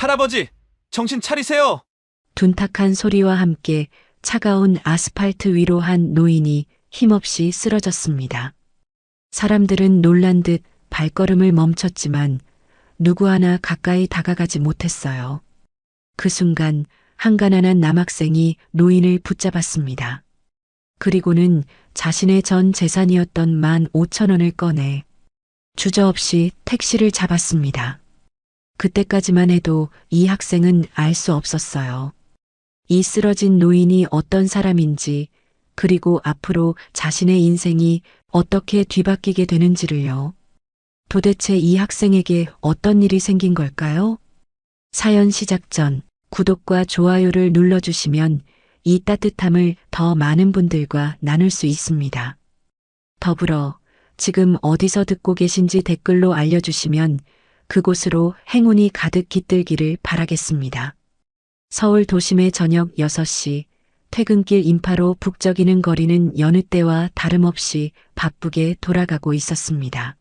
할아버지, 정신 차리세요! 둔탁한 소리와 함께 차가운 아스팔트 위로 한 노인이 힘없이 쓰러졌습니다. 사람들은 놀란 듯 발걸음을 멈췄지만 누구 하나 가까이 다가가지 못했어요. 그 순간 한 가난한 남학생이 노인을 붙잡았습니다. 그리고는 자신의 전 재산이었던 15,000원을 꺼내 주저없이 택시를 잡았습니다. 그때까지만 해도 이 학생은 알 수 없었어요. 이 쓰러진 노인이 어떤 사람인지, 그리고 앞으로 자신의 인생이 어떻게 뒤바뀌게 되는지를요. 도대체 이 학생에게 어떤 일이 생긴 걸까요? 사연 시작 전 구독과 좋아요를 눌러주시면 이 따뜻함을 더 많은 분들과 나눌 수 있습니다. 더불어 지금 어디서 듣고 계신지 댓글로 알려주시면 그곳으로 행운이 가득 깃들기를 바라겠습니다. 서울 도심의 저녁 6시, 퇴근길 인파로 북적이는 거리는 여느 때와 다름없이 바쁘게 돌아가고 있었습니다.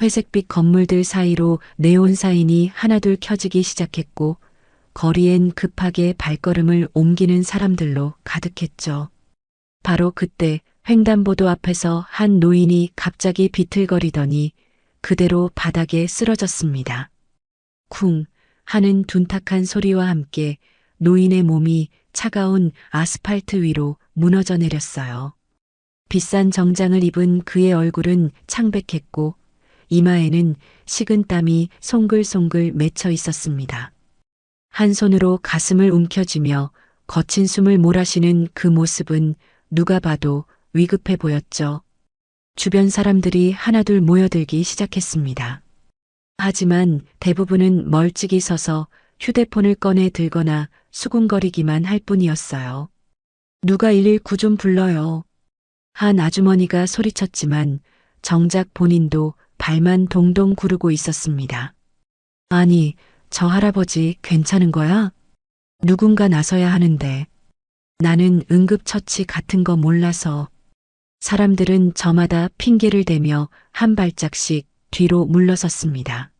회색빛 건물들 사이로 네온 사인이 하나둘 켜지기 시작했고, 거리엔 급하게 발걸음을 옮기는 사람들로 가득했죠. 바로 그때 횡단보도 앞에서 한 노인이 갑자기 비틀거리더니 그대로 바닥에 쓰러졌습니다. 쿵 하는 둔탁한 소리와 함께 노인의 몸이 차가운 아스팔트 위로 무너져 내렸어요. 비싼 정장을 입은 그의 얼굴은 창백했고 이마에는 식은땀이 송글송글 맺혀 있었습니다. 한 손으로 가슴을 움켜쥐며 거친 숨을 몰아쉬는 그 모습은 누가 봐도 위급해 보였죠. 주변 사람들이 하나둘 모여들기 시작했습니다. 하지만 대부분은 멀찍이 서서 휴대폰을 꺼내 들거나 수군거리기만 할 뿐이었어요. 누가 119 좀 불러요. 한 아주머니가 소리쳤지만 정작 본인도 발만 동동 구르고 있었습니다. 아니, 저 할아버지 괜찮은 거야? 누군가 나서야 하는데. 나는 응급처치 같은 거 몰라서. 사람들은 저마다 핑계를 대며 한 발짝씩 뒤로 물러섰습니다.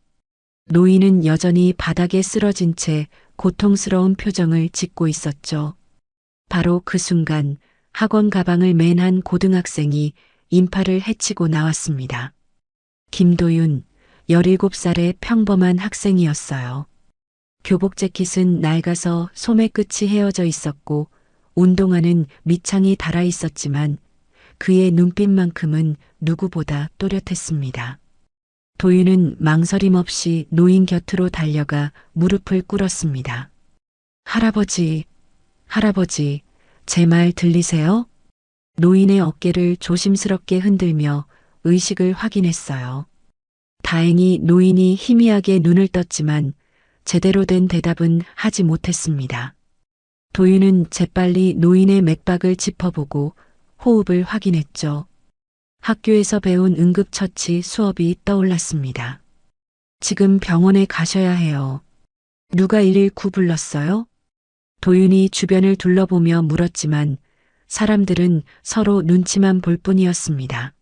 노인은 여전히 바닥에 쓰러진 채 고통스러운 표정을 짓고 있었죠. 바로 그 순간 학원 가방을 맨 한 고등학생이 인파를 헤치고 나왔습니다. 김도윤, 17살의 평범한 학생이었어요. 교복 재킷은 낡아서 소매 끝이 헤어져 있었고 운동화는 밑창이 달아 있었지만 그의 눈빛만큼은 누구보다 또렷했습니다. 도윤은 망설임 없이 노인 곁으로 달려가 무릎을 꿇었습니다. 할아버지, 할아버지, 제 말 들리세요? 노인의 어깨를 조심스럽게 흔들며 의식을 확인했어요. 다행히 노인이 희미하게 눈을 떴지만 제대로 된 대답은 하지 못했습니다. 도윤은 재빨리 노인의 맥박을 짚어보고 호흡을 확인했죠. 학교에서 배운 응급처치 수업이 떠올랐습니다. 지금 병원에 가셔야 해요. 누가 119 불렀어요? 도윤이 주변을 둘러보며 물었지만 사람들은 서로 눈치만 볼 뿐이었습니다.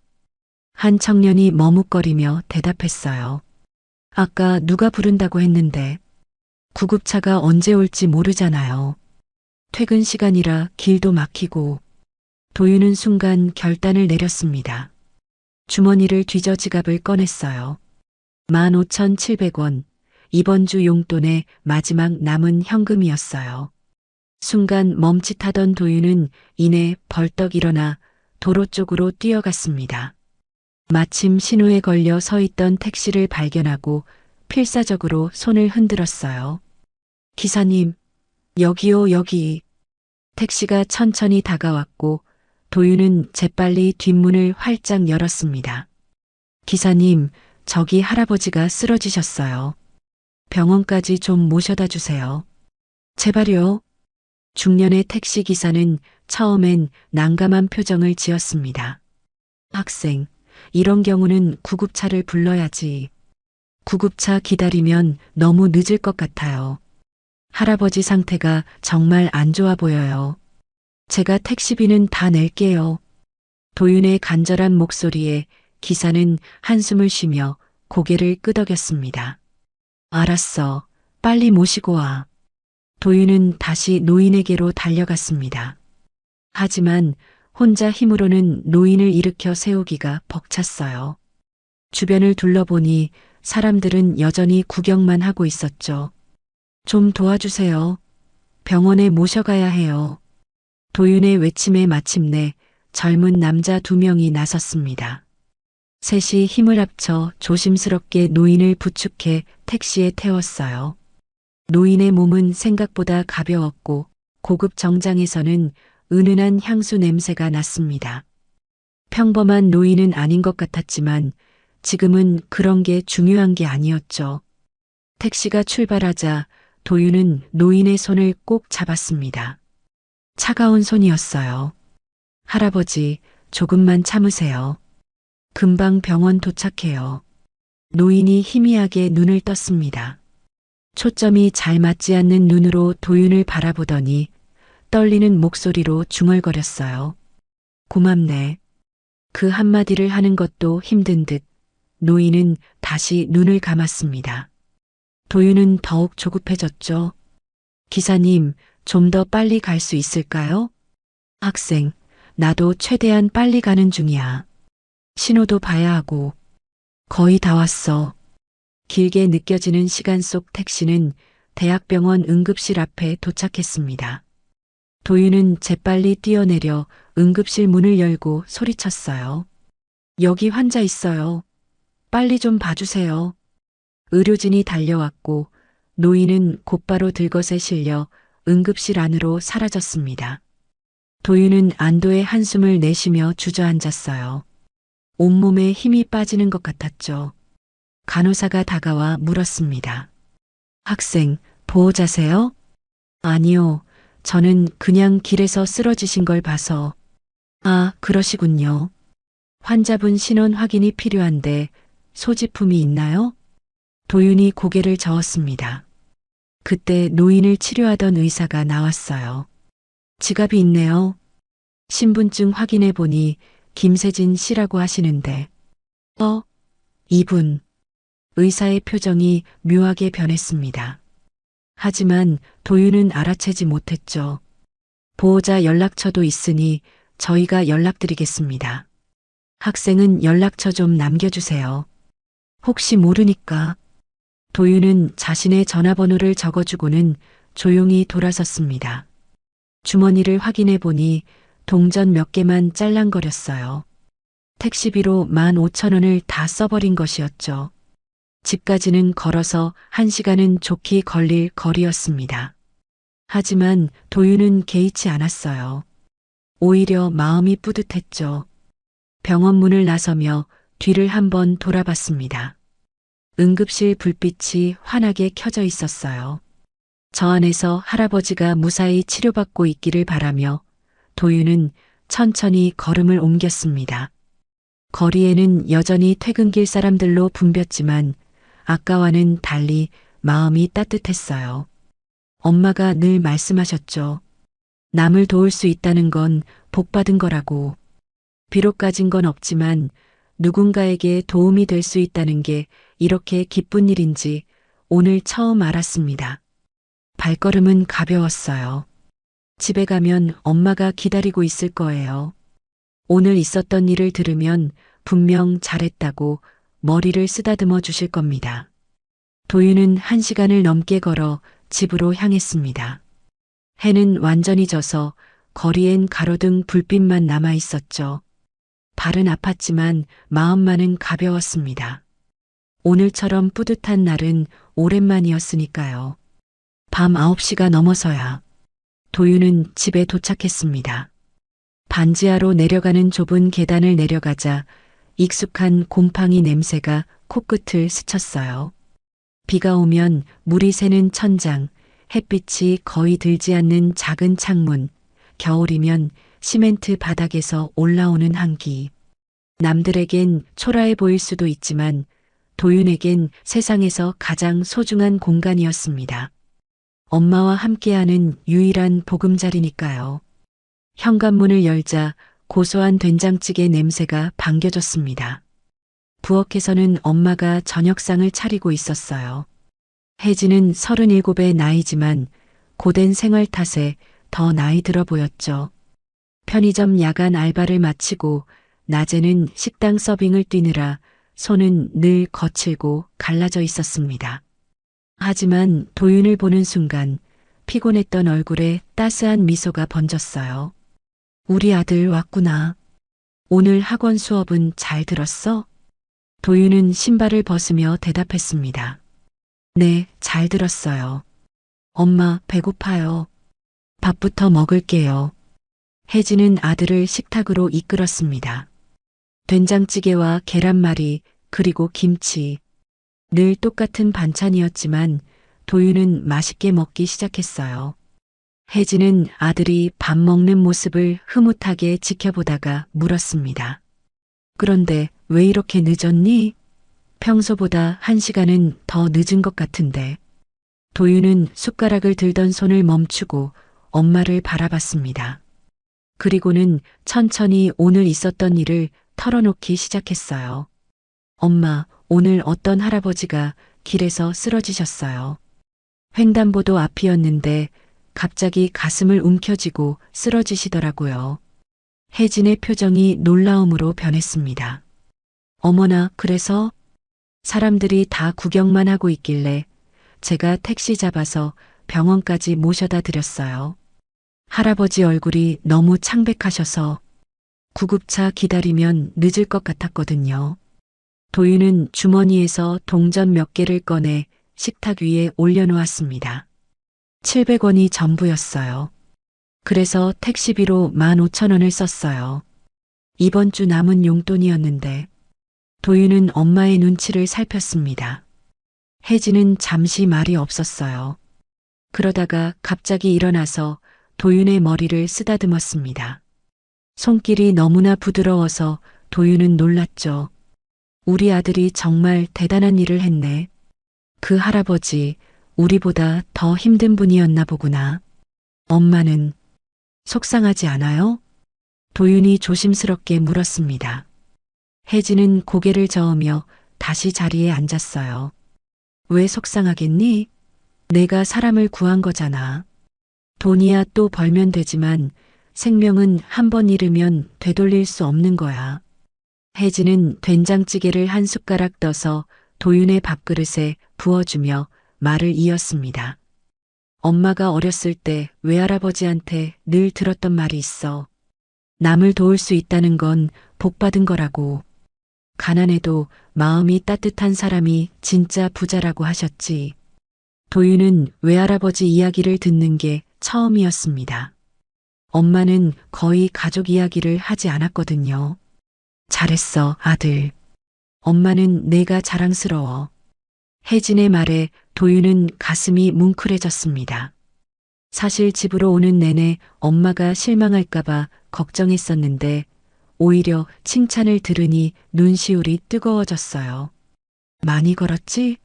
한 청년이 머뭇거리며 대답했어요. 아까 누가 부른다고 했는데 구급차가 언제 올지 모르잖아요. 퇴근 시간이라 길도 막히고. 도윤은 순간 결단을 내렸습니다. 주머니를 뒤져 지갑을 꺼냈어요. 15,700원, 이번 주 용돈의 마지막 남은 현금이었어요. 순간 멈칫하던 도윤은 이내 벌떡 일어나 도로 쪽으로 뛰어갔습니다. 마침 신호에 걸려 서 있던 택시를 발견하고 필사적으로 손을 흔들었어요. 기사님, 여기요, 여기. 택시가 천천히 다가왔고 도윤은 재빨리 뒷문을 활짝 열었습니다. 기사님, 저기 할아버지가 쓰러지셨어요. 병원까지 좀 모셔다 주세요. 제발요. 중년의 택시 기사는 처음엔 난감한 표정을 지었습니다. 학생, 이런 경우는 구급차를 불러야지. 구급차 기다리면 너무 늦을 것 같아요. 할아버지 상태가 정말 안 좋아 보여요. 제가 택시비는 다 낼게요. 도윤의 간절한 목소리에 기사는 한숨을 쉬며 고개를 끄덕였습니다. 알았어. 빨리 모시고 와. 도윤은 다시 노인에게로 달려갔습니다. 하지만 혼자 힘으로는 노인을 일으켜 세우기가 벅찼어요. 주변을 둘러보니 사람들은 여전히 구경만 하고 있었죠. 좀 도와주세요. 병원에 모셔가야 해요. 도윤의 외침에 마침내 젊은 남자 2명이 나섰습니다. 셋이 힘을 합쳐 조심스럽게 노인을 부축해 택시에 태웠어요. 노인의 몸은 생각보다 가벼웠고 고급 정장에서는 은은한 향수 냄새가 났습니다. 평범한 노인은 아닌 것 같았지만 지금은 그런 게 중요한 게 아니었죠. 택시가 출발하자 도윤은 노인의 손을 꼭 잡았습니다. 차가운 손이었어요. 할아버지, 조금만 참으세요. 금방 병원 도착해요. 노인이 희미하게 눈을 떴습니다. 초점이 잘 맞지 않는 눈으로 도윤을 바라보더니 떨리는 목소리로 중얼거렸어요. 고맙네. 그 한마디를 하는 것도 힘든 듯 노인은 다시 눈을 감았습니다. 도윤은 더욱 조급해졌죠. 기사님, 좀 더 빨리 갈 수 있을까요? 학생, 나도 최대한 빨리 가는 중이야. 신호도 봐야 하고. 거의 다 왔어. 길게 느껴지는 시간 속 택시는 대학병원 응급실 앞에 도착했습니다. 도윤은 재빨리 뛰어내려 응급실 문을 열고 소리쳤어요. 여기 환자 있어요. 빨리 좀 봐주세요. 의료진이 달려왔고 노인은 곧바로 들것에 실려 응급실 안으로 사라졌습니다. 도윤은 안도의 한숨을 내쉬며 주저앉았어요. 온몸에 힘이 빠지는 것 같았죠. 간호사가 다가와 물었습니다. 학생, 보호자세요? 아니요. 저는 그냥 길에서 쓰러지신 걸 봐서. 아, 그러시군요. 환자분 신원 확인이 필요한데 소지품이 있나요? 도윤이 고개를 저었습니다. 그때 노인을 치료하던 의사가 나왔어요. 지갑이 있네요. 신분증 확인해 보니 김세진 씨라고 하시는데. 이분. 의사의 표정이 묘하게 변했습니다. 하지만 도윤은 알아채지 못했죠. 보호자 연락처도 있으니 저희가 연락드리겠습니다. 학생은 연락처 좀 남겨주세요. 혹시 모르니까. 도윤은 자신의 전화번호를 적어주고는 조용히 돌아섰습니다. 주머니를 확인해 보니 동전 몇 개만 짤랑거렸어요. 택시비로 15,000원을 다 써버린 것이었죠. 집까지는 걸어서 1시간은 좋게 걸릴 거리였습니다. 하지만 도윤은 개의치 않았어요. 오히려 마음이 뿌듯했죠. 병원 문을 나서며 뒤를 한번 돌아봤습니다. 응급실 불빛이 환하게 켜져 있었어요. 저 안에서 할아버지가 무사히 치료받고 있기를 바라며 도윤은 천천히 걸음을 옮겼습니다. 거리에는 여전히 퇴근길 사람들로 붐볐지만 아까와는 달리 마음이 따뜻했어요. 엄마가 늘 말씀하셨죠. 남을 도울 수 있다는 건 복받은 거라고. 비록 가진 건 없지만 누군가에게 도움이 될 수 있다는 게 이렇게 기쁜 일인지 오늘 처음 알았습니다. 발걸음은 가벼웠어요. 집에 가면 엄마가 기다리고 있을 거예요. 오늘 있었던 일을 들으면 분명 잘했다고 머리를 쓰다듬어 주실 겁니다. 도윤은 1시간을 넘게 걸어 집으로 향했습니다. 해는 완전히 져서 거리엔 가로등 불빛만 남아 있었죠. 발은 아팠지만 마음만은 가벼웠습니다. 오늘처럼 뿌듯한 날은 오랜만이었으니까요. 밤 9시가 넘어서야 도윤은 집에 도착했습니다. 반지하로 내려가는 좁은 계단을 내려가자 익숙한 곰팡이 냄새가 코끝을 스쳤어요. 비가 오면 물이 새는 천장, 햇빛이 거의 들지 않는 작은 창문, 겨울이면 시멘트 바닥에서 올라오는 향기. 남들에겐 초라해 보일 수도 있지만 도윤에겐 세상에서 가장 소중한 공간이었습니다. 엄마와 함께하는 유일한 보금자리니까요. 현관문을 열자 고소한 된장찌개 냄새가 반겨졌습니다. 부엌에서는 엄마가 저녁상을 차리고 있었어요. 혜진은 37의 나이지만 고된 생활 탓에 더 나이 들어 보였죠. 편의점 야간 알바를 마치고 낮에는 식당 서빙을 뛰느라 손은 늘 거칠고 갈라져 있었습니다. 하지만 도윤을 보는 순간 피곤했던 얼굴에 따스한 미소가 번졌어요. 우리 아들 왔구나. 오늘 학원 수업은 잘 들었어? 도윤은 신발을 벗으며 대답했습니다. 네, 잘 들었어요. 엄마, 배고파요. 밥부터 먹을게요. 혜진은 아들을 식탁으로 이끌었습니다. 된장찌개와 계란말이, 그리고 김치. 늘 똑같은 반찬이었지만 도윤은 맛있게 먹기 시작했어요. 혜진은 아들이 밥 먹는 모습을 흐뭇하게 지켜보다가 물었습니다. 그런데 왜 이렇게 늦었니? 평소보다 1시간은 더 늦은 것 같은데. 도윤은 숟가락을 들던 손을 멈추고 엄마를 바라봤습니다. 그리고는 천천히 오늘 있었던 일을 털어놓기 시작했어요. 엄마, 오늘 어떤 할아버지가 길에서 쓰러지셨어요. 횡단보도 앞이었는데 갑자기 가슴을 움켜쥐고 쓰러지시더라고요. 혜진의 표정이 놀라움으로 변했습니다. 어머나, 그래서? 사람들이 다 구경만 하고 있길래 제가 택시 잡아서 병원까지 모셔다 드렸어요. 할아버지 얼굴이 너무 창백하셔서 구급차 기다리면 늦을 것 같았거든요. 도윤은 주머니에서 동전 몇 개를 꺼내 식탁 위에 올려놓았습니다. 700원이 전부였어요. 그래서 택시비로 15,000원을 썼어요. 이번 주 남은 용돈이었는데. 도윤은 엄마의 눈치를 살폈습니다. 혜진은 잠시 말이 없었어요. 그러다가 갑자기 일어나서 도윤의 머리를 쓰다듬었습니다. 손길이 너무나 부드러워서 도윤은 놀랐죠. 우리 아들이 정말 대단한 일을 했네. 그 할아버지, 우리보다 더 힘든 분이었나 보구나. 엄마는 속상하지 않아요? 도윤이 조심스럽게 물었습니다. 혜진은 고개를 저으며 다시 자리에 앉았어요. 왜 속상하겠니? 내가 사람을 구한 거잖아. 돈이야 또 벌면 되지만 생명은 한 번 잃으면 되돌릴 수 없는 거야. 혜진은 된장찌개를 한 숟가락 떠서 도윤의 밥그릇에 부어주며 말을 이었습니다. 엄마가 어렸을 때 외할아버지한테 늘 들었던 말이 있어. 남을 도울 수 있다는 건 복받은 거라고. 가난해도 마음이 따뜻한 사람이 진짜 부자라고 하셨지. 도윤은 외할아버지 이야기를 듣는 게 처음이었습니다. 엄마는 거의 가족 이야기를 하지 않았거든요. 잘했어, 아들. 엄마는 내가 자랑스러워. 혜진의 말에 도윤은 가슴이 뭉클해졌습니다. 사실 집으로 오는 내내 엄마가 실망할까봐 걱정했었는데 오히려 칭찬을 들으니 눈시울이 뜨거워졌어요. 많이 걸었지?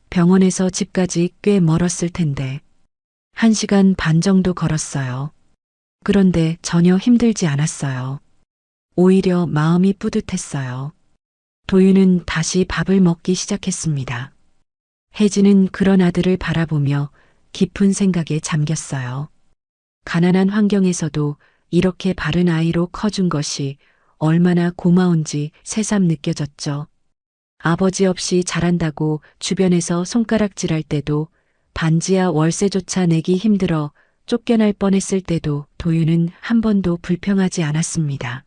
병원에서 집까지 꽤 멀었을 텐데. 1시간 반 정도 걸었어요. 그런데 전혀 힘들지 않았어요. 오히려 마음이 뿌듯했어요. 도윤은 다시 밥을 먹기 시작했습니다. 혜진은 그런 아들을 바라보며 깊은 생각에 잠겼어요. 가난한 환경에서도 이렇게 바른 아이로 커준 것이 얼마나 고마운지 새삼 느껴졌죠. 아버지 없이 자란다고 주변에서 손가락질할 때도 반지하 월세조차 내기 힘들어 쫓겨날 뻔했을 때도 도윤은 한 번도 불평하지 않았습니다.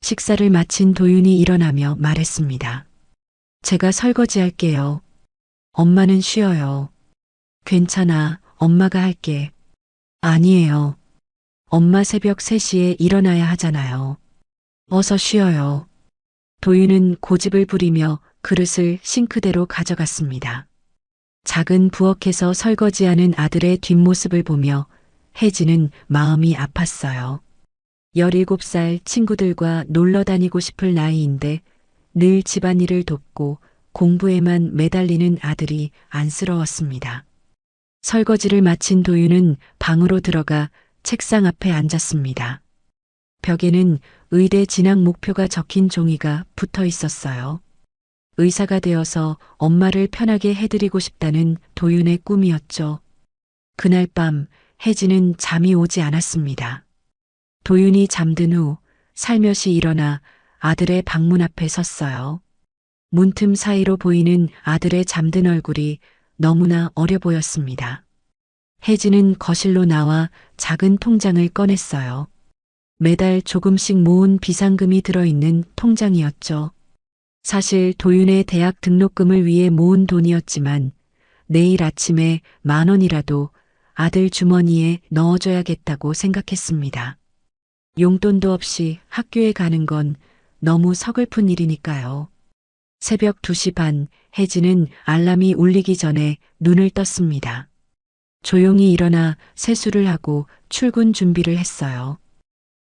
식사를 마친 도윤이 일어나며 말했습니다. 제가 설거지할게요. 엄마는 쉬어요. 괜찮아, 엄마가 할게. 아니에요. 엄마 새벽 3시에 일어나야 하잖아요. 어서 쉬어요. 도윤은 고집을 부리며 그릇을 싱크대로 가져갔습니다. 작은 부엌에서 설거지하는 아들의 뒷모습을 보며 혜진은 마음이 아팠어요. 17살 친구들과 놀러 다니고 싶을 나이인데 늘 집안일을 돕고 공부에만 매달리는 아들이 안쓰러웠습니다. 설거지를 마친 도윤은 방으로 들어가 책상 앞에 앉았습니다. 벽에는 의대 진학 목표가 적힌 종이가 붙어 있었어요. 의사가 되어서 엄마를 편하게 해드리고 싶다는 도윤의 꿈이었죠. 그날 밤 혜진은 잠이 오지 않았습니다. 도윤이 잠든 후 살며시 일어나 아들의 방문 앞에 섰어요. 문틈 사이로 보이는 아들의 잠든 얼굴이 너무나 어려 보였습니다. 혜진은 거실로 나와 작은 통장을 꺼냈어요. 매달 조금씩 모은 비상금이 들어있는 통장이었죠. 사실 도윤의 대학 등록금을 위해 모은 돈이었지만 내일 아침에 10,000원이라도 아들 주머니에 넣어줘야겠다고 생각했습니다. 용돈도 없이 학교에 가는 건 너무 서글픈 일이니까요. 새벽 2시 반, 혜진은 알람이 울리기 전에 눈을 떴습니다. 조용히 일어나 세수를 하고 출근 준비를 했어요.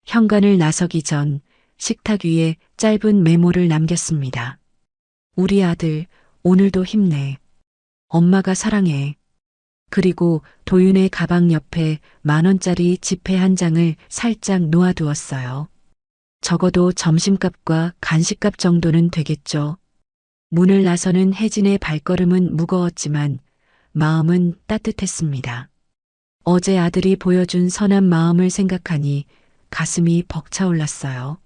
현관을 나서기 전 식탁 위에 짧은 메모를 남겼습니다. 우리 아들, 오늘도 힘내. 엄마가 사랑해. 그리고 도윤의 가방 옆에 10,000원짜리 지폐 한 장을 살짝 놓아두었어요. 적어도 점심값과 간식값 정도는 되겠죠. 문을 나서는 혜진의 발걸음은 무거웠지만 마음은 따뜻했습니다. 어제 아들이 보여준 선한 마음을 생각하니 가슴이 벅차올랐어요.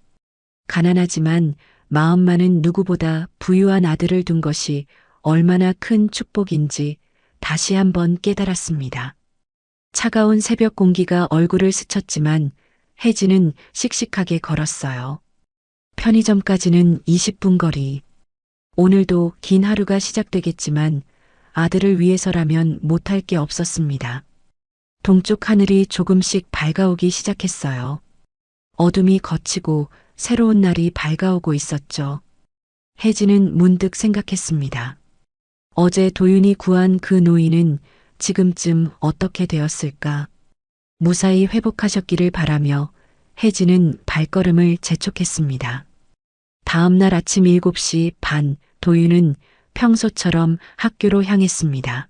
가난하지만 마음만은 누구보다 부유한 아들을 둔 것이 얼마나 큰 축복인지 다시 한번 깨달았습니다. 차가운 새벽 공기가 얼굴을 스쳤지만 혜진은 씩씩하게 걸었어요. 편의점까지는 20분 거리. 오늘도 긴 하루가 시작되겠지만 아들을 위해서라면 못할 게 없었습니다. 동쪽 하늘이 조금씩 밝아오기 시작했어요. 어둠이 걷히고 새로운 날이 밝아오고 있었죠. 혜진은 문득 생각했습니다. 어제 도윤이 구한 그 노인은 지금쯤 어떻게 되었을까? 무사히 회복하셨기를 바라며 혜진은 발걸음을 재촉했습니다. 다음 날 아침 7시 반, 도윤은 평소처럼 학교로 향했습니다.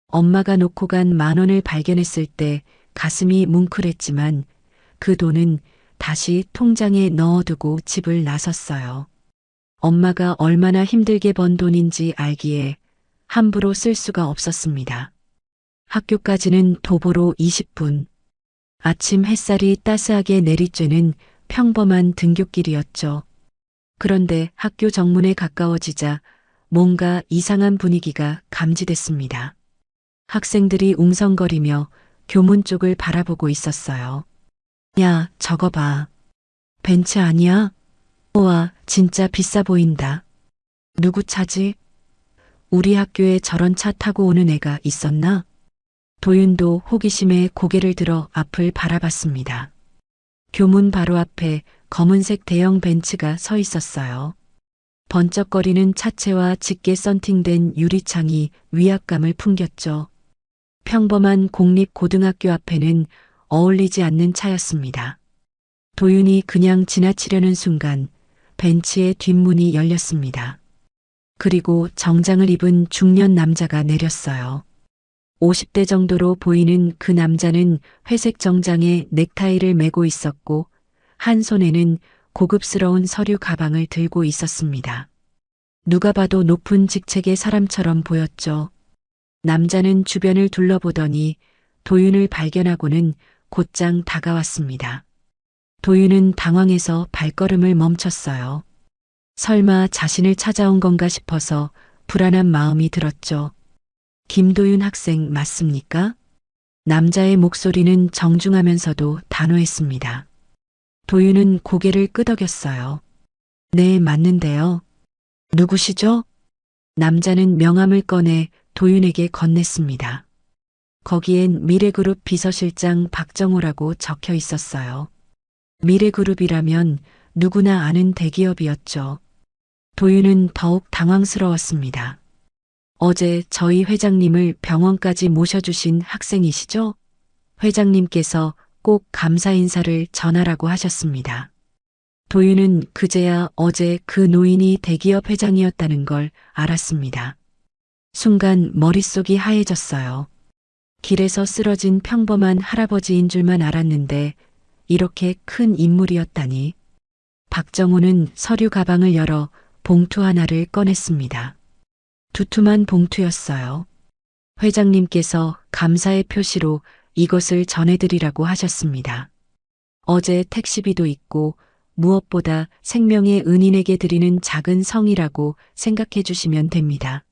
엄마가 놓고 간 10,000원을 발견했을 때 가슴이 뭉클했지만 그 돈은 다시 통장에 넣어두고 집을 나섰어요. 엄마가 얼마나 힘들게 번 돈인지 알기에 함부로 쓸 수가 없었습니다. 학교까지는 도보로 20분. 아침 햇살이 따스하게 내리쬐는 평범한 등굣길이었죠. 그런데 학교 정문에 가까워지자 뭔가 이상한 분위기가 감지됐습니다. 학생들이 웅성거리며 교문 쪽을 바라보고 있었어요. 야, 저거 봐. 벤츠 아니야? 우와, 진짜 비싸 보인다. 누구 차지? 우리 학교에 저런 차 타고 오는 애가 있었나? 도윤도 호기심에 고개를 들어 앞을 바라봤습니다. 교문 바로 앞에 검은색 대형 벤츠가 서 있었어요. 번쩍거리는 차체와 짙게 썬팅된 유리창이 위압감을 풍겼죠. 평범한 공립고등학교 앞에는 어울리지 않는 차였습니다. 도윤이 그냥 지나치려는 순간 벤츠의 뒷문이 열렸습니다. 그리고 정장을 입은 중년 남자가 내렸어요. 50대 정도로 보이는 그 남자는 회색 정장에 넥타이를 메고 있었고 한 손에는 고급스러운 서류 가방을 들고 있었습니다. 누가 봐도 높은 직책의 사람처럼 보였죠. 남자는 주변을 둘러보더니 도윤을 발견하고는 곧장 다가왔습니다. 도윤은 당황해서 발걸음을 멈췄어요. 설마 자신을 찾아온 건가 싶어서 불안한 마음이 들었죠. 김도윤 학생 맞습니까? 남자의 목소리는 정중하면서도 단호했습니다. 도윤은 고개를 끄덕였어요. 네, 맞는데요. 누구시죠? 남자는 명함을 꺼내 도윤에게 건넸습니다. 거기엔 미래그룹 비서실장 박정호라고 적혀 있었어요. 미래그룹이라면 누구나 아는 대기업이었죠. 도윤은 더욱 당황스러웠습니다. 어제 저희 회장님을 병원까지 모셔주신 학생이시죠? 회장님께서 꼭 감사 인사를 전하라고 하셨습니다. 도윤은 그제야 어제 그 노인이 대기업 회장이었다는 걸 알았습니다. 순간 머릿속이 하얘졌어요. 길에서 쓰러진 평범한 할아버지인 줄만 알았는데 이렇게 큰 인물이었다니. 박정호는 서류 가방을 열어 봉투 하나를 꺼냈습니다. 두툼한 봉투였어요. 회장님께서 감사의 표시로 이것을 전해드리라고 하셨습니다. 어제 택시비도 있고 무엇보다 생명의 은인에게 드리는 작은 성이라고 생각해 주시면 됩니다.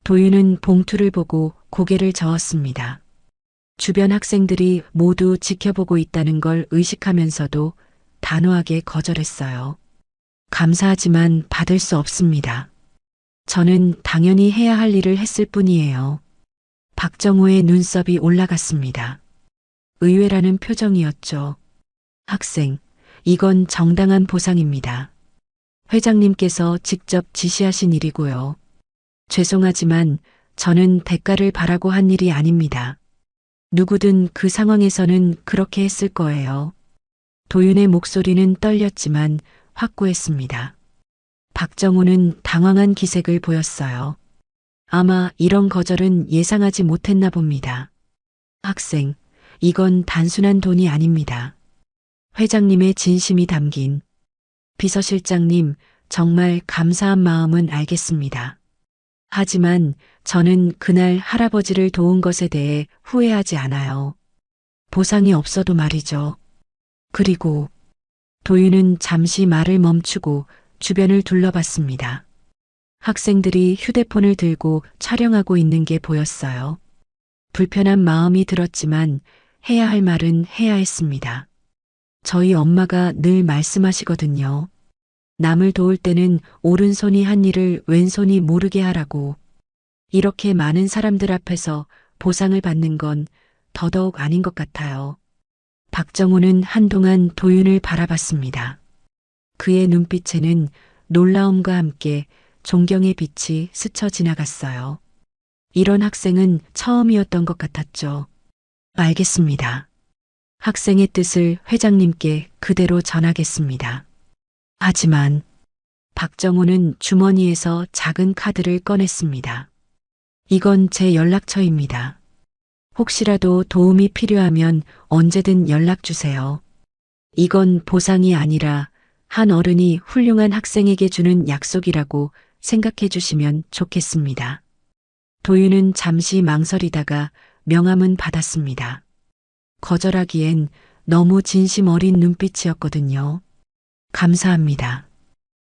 도윤은 봉투를 보고 고개를 저었습니다. 주변 학생들이 모두 지켜보고 있다는 걸 의식하면서도 단호하게 거절했어요. 감사하지만 받을 수 없습니다. 저는 당연히 해야 할 일을 했을 뿐이에요. 박정호의 눈썹이 올라갔습니다. 의외라는 표정이었죠. 학생, 이건 정당한 보상입니다. 회장님께서 직접 지시하신 일이고요. 죄송하지만 저는 대가를 바라고 한 일이 아닙니다. 누구든 그 상황에서는 그렇게 했을 거예요. 도윤의 목소리는 떨렸지만 확고했습니다. 박정호는 당황한 기색을 보였어요. 아마 이런 거절은 예상하지 못했나 봅니다. 학생, 이건 단순한 돈이 아닙니다. 회장님의 진심이 담긴. 비서실장님, 정말 감사한 마음은 알겠습니다. 하지만 저는 그날 할아버지를 도운 것에 대해 후회하지 않아요. 보상이 없어도 말이죠. 그리고 도윤은 잠시 말을 멈추고 주변을 둘러봤습니다. 학생들이 휴대폰을 들고 촬영하고 있는 게 보였어요. 불편한 마음이 들었지만 해야 할 말은 해야 했습니다. 저희 엄마가 늘 말씀하시거든요. 남을 도울 때는 오른손이 한 일을 왼손이 모르게 하라고. 이렇게 많은 사람들 앞에서 보상을 받는 건 더더욱 아닌 것 같아요. 박정호는 한동안 도윤을 바라봤습니다. 그의 눈빛에는 놀라움과 함께 존경의 빛이 스쳐 지나갔어요. 이런 학생은 처음이었던 것 같았죠. 알겠습니다. 학생의 뜻을 회장님께 그대로 전하겠습니다. 하지만 박정호는 주머니에서 작은 카드를 꺼냈습니다. 이건 제 연락처입니다. 혹시라도 도움이 필요하면 언제든 연락 주세요. 이건 보상이 아니라 한 어른이 훌륭한 학생에게 주는 약속이라고 생각해 주시면 좋겠습니다. 도윤은 잠시 망설이다가 명함은 받았습니다. 거절하기엔 너무 진심 어린 눈빛이었거든요. 감사합니다.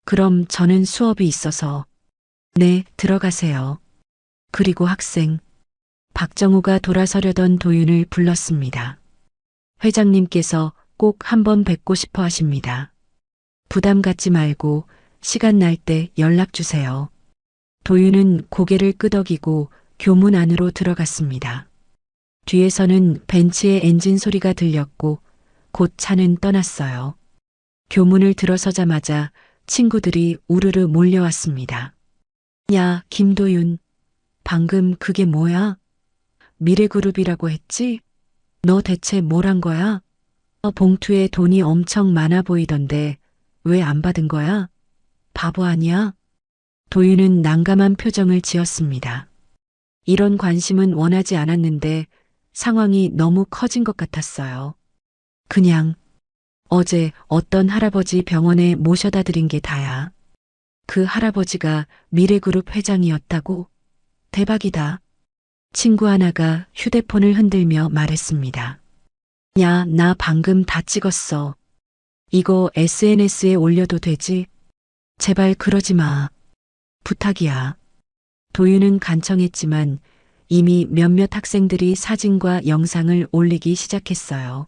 그럼 저는 수업이 있어서. 네, 들어가세요. 그리고 학생. 박정호가 돌아서려던 도윤을 불렀습니다. 회장님께서 꼭 한번 뵙고 싶어 하십니다. 부담 갖지 말고 시간 날 때 연락 주세요. 도윤은 고개를 끄덕이고 교문 안으로 들어갔습니다. 뒤에서는 벤츠의 엔진 소리가 들렸고 곧 차는 떠났어요. 교문을 들어서자마자 친구들이 우르르 몰려왔습니다. 야, 김도윤. 방금 그게 뭐야? 미래그룹이라고 했지? 너 대체 뭘 한 거야? 봉투에 돈이 엄청 많아 보이던데 왜 안 받은 거야? 바보 아니야? 도윤은 난감한 표정을 지었습니다. 이런 관심은 원하지 않았는데 상황이 너무 커진 것 같았어요. 그냥 어제 어떤 할아버지 병원에 모셔다 드린 게 다야. 그 할아버지가 미래그룹 회장이었다고? 대박이다. 친구 하나가 휴대폰을 흔들며 말했습니다. 야, 나 방금 다 찍었어. 이거 SNS에 올려도 되지? 제발 그러지 마. 부탁이야. 도윤은 간청했지만 이미 몇몇 학생들이 사진과 영상을 올리기 시작했어요.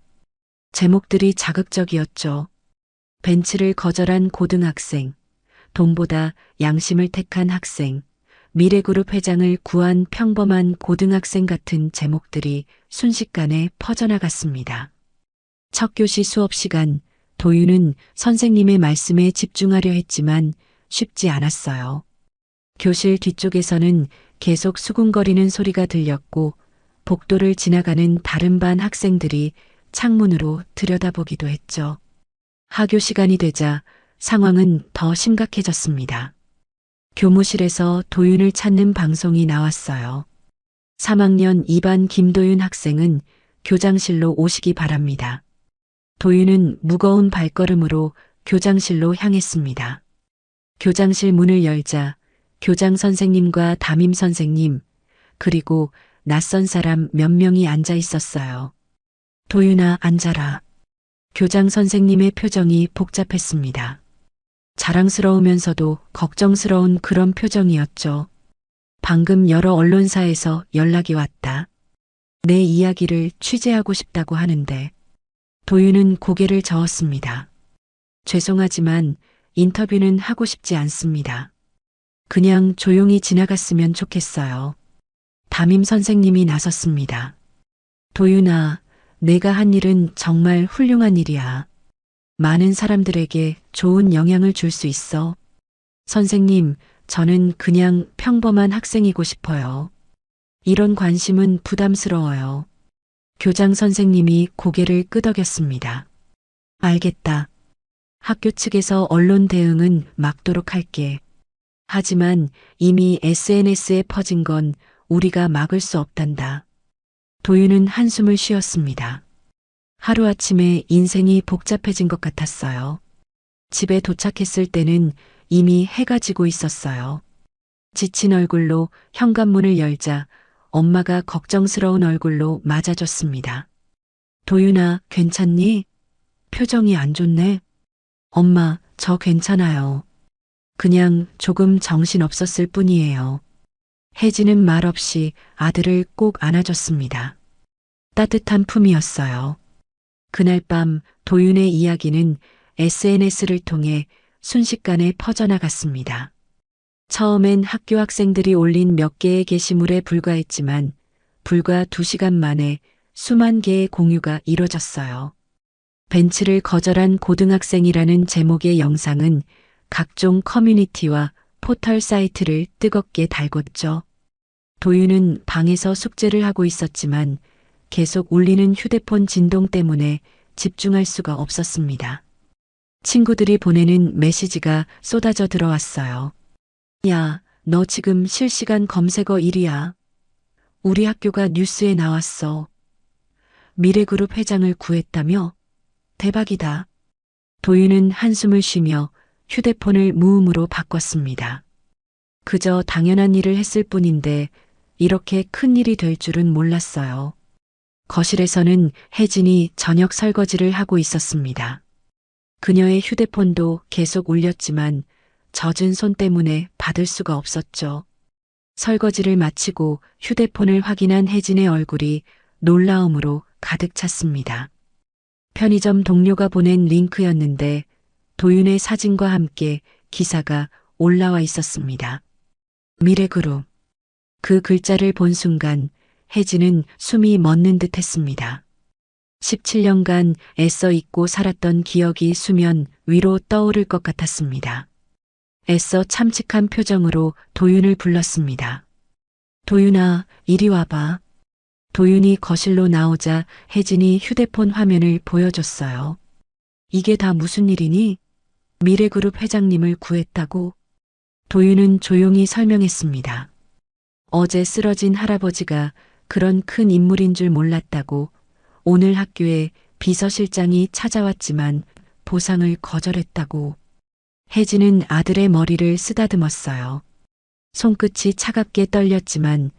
제목들이 자극적이었죠. 벤츠를 거절한 고등학생, 돈보다 양심을 택한 학생, 미래그룹 회장을 구한 평범한 고등학생 같은 제목들이 순식간에 퍼져나갔습니다. 첫 교시 수업 시간, 도윤은 선생님의 말씀에 집중하려 했지만 쉽지 않았어요. 교실 뒤쪽에서는 계속 수군거리는 소리가 들렸고 복도를 지나가는 다른 반 학생들이 창문으로 들여다보기도 했죠. 하교 시간이 되자 상황은 더 심각해졌습니다. 교무실에서 도윤을 찾는 방송이 나왔어요. 3학년 2반 김도윤 학생은 교장실로 오시기 바랍니다. 도윤은 무거운 발걸음으로 교장실로 향했습니다. 교장실 문을 열자 교장 선생님과 담임 선생님, 그리고 낯선 사람 몇 명이 앉아 있었어요. 도윤아, 앉아라. 교장 선생님의 표정이 복잡했습니다. 자랑스러우면서도 걱정스러운 그런 표정이었죠. 방금 여러 언론사에서 연락이 왔다. 내 이야기를 취재하고 싶다고 하는데. 도윤은 고개를 저었습니다. 죄송하지만 인터뷰는 하고 싶지 않습니다. 그냥 조용히 지나갔으면 좋겠어요. 담임 선생님이 나섰습니다. 도윤아, 내가 한 일은 정말 훌륭한 일이야. 많은 사람들에게 좋은 영향을 줄 수 있어. 선생님, 저는 그냥 평범한 학생이고 싶어요. 이런 관심은 부담스러워요. 교장 선생님이 고개를 끄덕였습니다. 알겠다. 학교 측에서 언론 대응은 막도록 할게. 하지만 이미 SNS에 퍼진 건 우리가 막을 수 없단다. 도윤은 한숨을 쉬었습니다. 하루아침에 인생이 복잡해진 것 같았어요. 집에 도착했을 때는 이미 해가 지고 있었어요. 지친 얼굴로 현관문을 열자 엄마가 걱정스러운 얼굴로 맞아줬습니다. 도윤아, 괜찮니? 표정이 안 좋네. 엄마, 저 괜찮아요. 그냥 조금 정신 없었을 뿐이에요. 혜진은 말없이 아들을 꼭 안아줬습니다. 따뜻한 품이었어요. 그날 밤 도윤의 이야기는 SNS를 통해 순식간에 퍼져나갔습니다. 처음엔 학교 학생들이 올린 몇 개의 게시물에 불과했지만 불과 2시간 만에 수만 개의 공유가 이뤄졌어요. 벤츠를 거절한 고등학생이라는 제목의 영상은 각종 커뮤니티와 포털 사이트를 뜨겁게 달궜죠. 도윤은 방에서 숙제를 하고 있었지만 계속 울리는 휴대폰 진동 때문에 집중할 수가 없었습니다. 친구들이 보내는 메시지가 쏟아져 들어왔어요. 야, 너 지금 실시간 검색어 1위야. 우리 학교가 뉴스에 나왔어. 미래그룹 회장을 구했다며? 대박이다. 도윤은 한숨을 쉬며 휴대폰을 무음으로 바꿨습니다. 그저 당연한 일을 했을 뿐인데 이렇게 큰 일이 될 줄은 몰랐어요. 거실에서는 혜진이 저녁 설거지를 하고 있었습니다. 그녀의 휴대폰도 계속 울렸지만 젖은 손 때문에 받을 수가 없었죠. 설거지를 마치고 휴대폰을 확인한 혜진의 얼굴이 놀라움으로 가득 찼습니다. 편의점 동료가 보낸 링크였는데 도윤의 사진과 함께 기사가 올라와 있었습니다. 미래그룹. 그 글자를 본 순간 혜진은 숨이 멎는 듯 했습니다. 17년간 애써 잊고 살았던 기억이 수면 위로 떠오를 것 같았습니다. 애써 참직한 표정으로 도윤을 불렀습니다. 도윤아, 이리 와봐. 도윤이 거실로 나오자 혜진이 휴대폰 화면을 보여줬어요. 이게 다 무슨 일이니? 미래그룹 회장님을 구했다고? 도윤은 조용히 설명했습니다. 어제 쓰러진 할아버지가 그런 큰 인물인 줄 몰랐다고. 오늘 학교에 비서실장이 찾아왔지만 보상을 거절했다고. 혜진은 아들의 머리를 쓰다듬었어요. 손끝이 차갑게 떨렸지만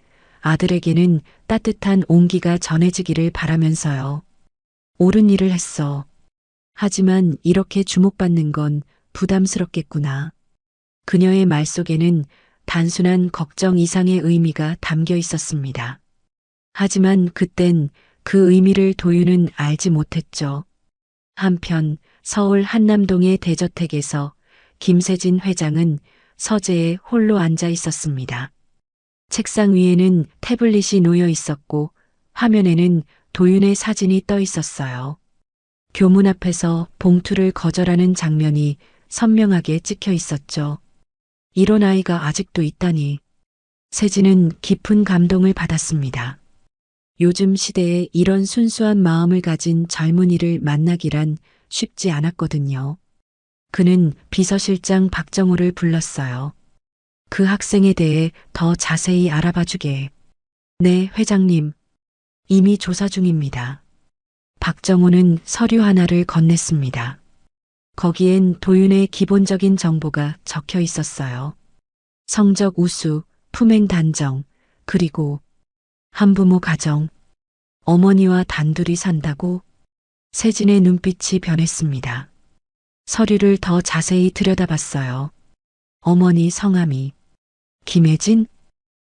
아들에게는 따뜻한 온기가 전해지기를 바라면서요. 옳은 일을 했어. 하지만 이렇게 주목받는 건 부담스럽겠구나. 그녀의 말 속에는 단순한 걱정 이상의 의미가 담겨 있었습니다. 하지만 그땐 그 의미를 도윤은 알지 못했죠. 한편 서울 한남동의 대저택에서 김세진 회장은 서재에 홀로 앉아 있었습니다. 책상 위에는 태블릿이 놓여 있었고 화면에는 도윤의 사진이 떠 있었어요. 교문 앞에서 봉투를 거절하는 장면이 선명하게 찍혀 있었죠. 이런 아이가 아직도 있다니. 세진은 깊은 감동을 받았습니다. 요즘 시대에 이런 순수한 마음을 가진 젊은이를 만나기란 쉽지 않았거든요. 그는 비서실장 박정호를 불렀어요. 그 학생에 대해 더 자세히 알아봐 주게. 네, 회장님. 이미 조사 중입니다. 박정호는 서류 하나를 건넸습니다. 거기엔 도윤의 기본적인 정보가 적혀 있었어요. 성적 우수, 품행 단정, 그리고 한부모 가정, 어머니와 단둘이 산다고. 세진의 눈빛이 변했습니다. 서류를 더 자세히 들여다봤어요. 어머니 성함이 김혜진?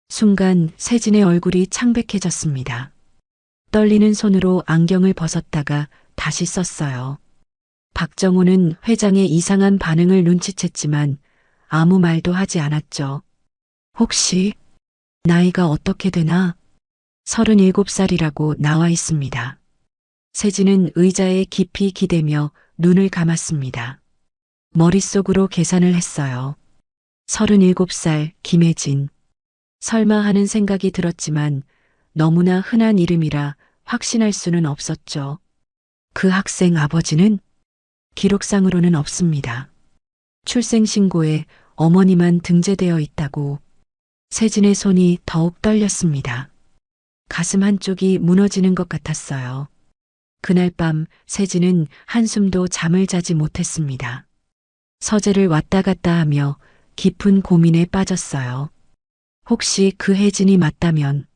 순간 세진의 얼굴이 창백해졌습니다. 떨리는 손으로 안경을 벗었다가 다시 썼어요. 박정호는 회장의 이상한 반응을 눈치챘지만 아무 말도 하지 않았죠. 혹시 나이가 어떻게 되나? 37살이라고 나와 있습니다. 세진은 의자에 깊이 기대며 눈을 감았습니다. 머릿속으로 계산을 했어요. 37살 김혜진. 설마 하는 생각이 들었지만 너무나 흔한 이름이라 확신할 수는 없었죠. 그 학생 아버지는 기록상으로는 없습니다. 출생신고에 어머니만 등재되어 있다고. 세진의 손이 더욱 떨렸습니다. 가슴 한쪽이 무너지는 것 같았어요. 그날 밤 세진은 한숨도 잠을 자지 못했습니다. 서재를 왔다 갔다 하며 깊은 고민에 빠졌어요. 혹시 그 혜진이 맞다면,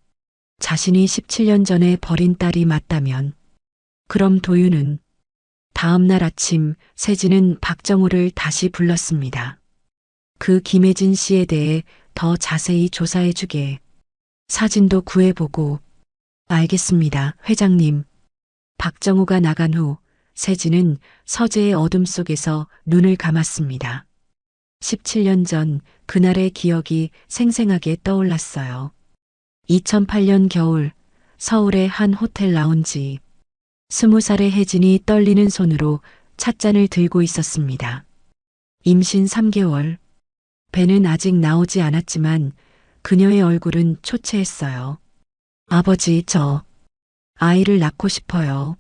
자신이 17년 전에 버린 딸이 맞다면, 그럼 도윤은? 다음 날 아침 세진은 박정호를 다시 불렀습니다. 그 김혜진 씨에 대해 더 자세히 조사해 주게. 사진도 구해보고. 알겠습니다, 회장님. 박정호가 나간 후 세진은 서재의 어둠 속에서 눈을 감았습니다. 17년 전 그날의 기억이 생생하게 떠올랐어요. 2008년 겨울 서울의 한 호텔 라운지. 20살의 혜진이 떨리는 손으로 찻잔을 들고 있었습니다. 임신 3개월. 배는 아직 나오지 않았지만 그녀의 얼굴은 초췌했어요. 아버지, 저 아이를 낳고 싶어요.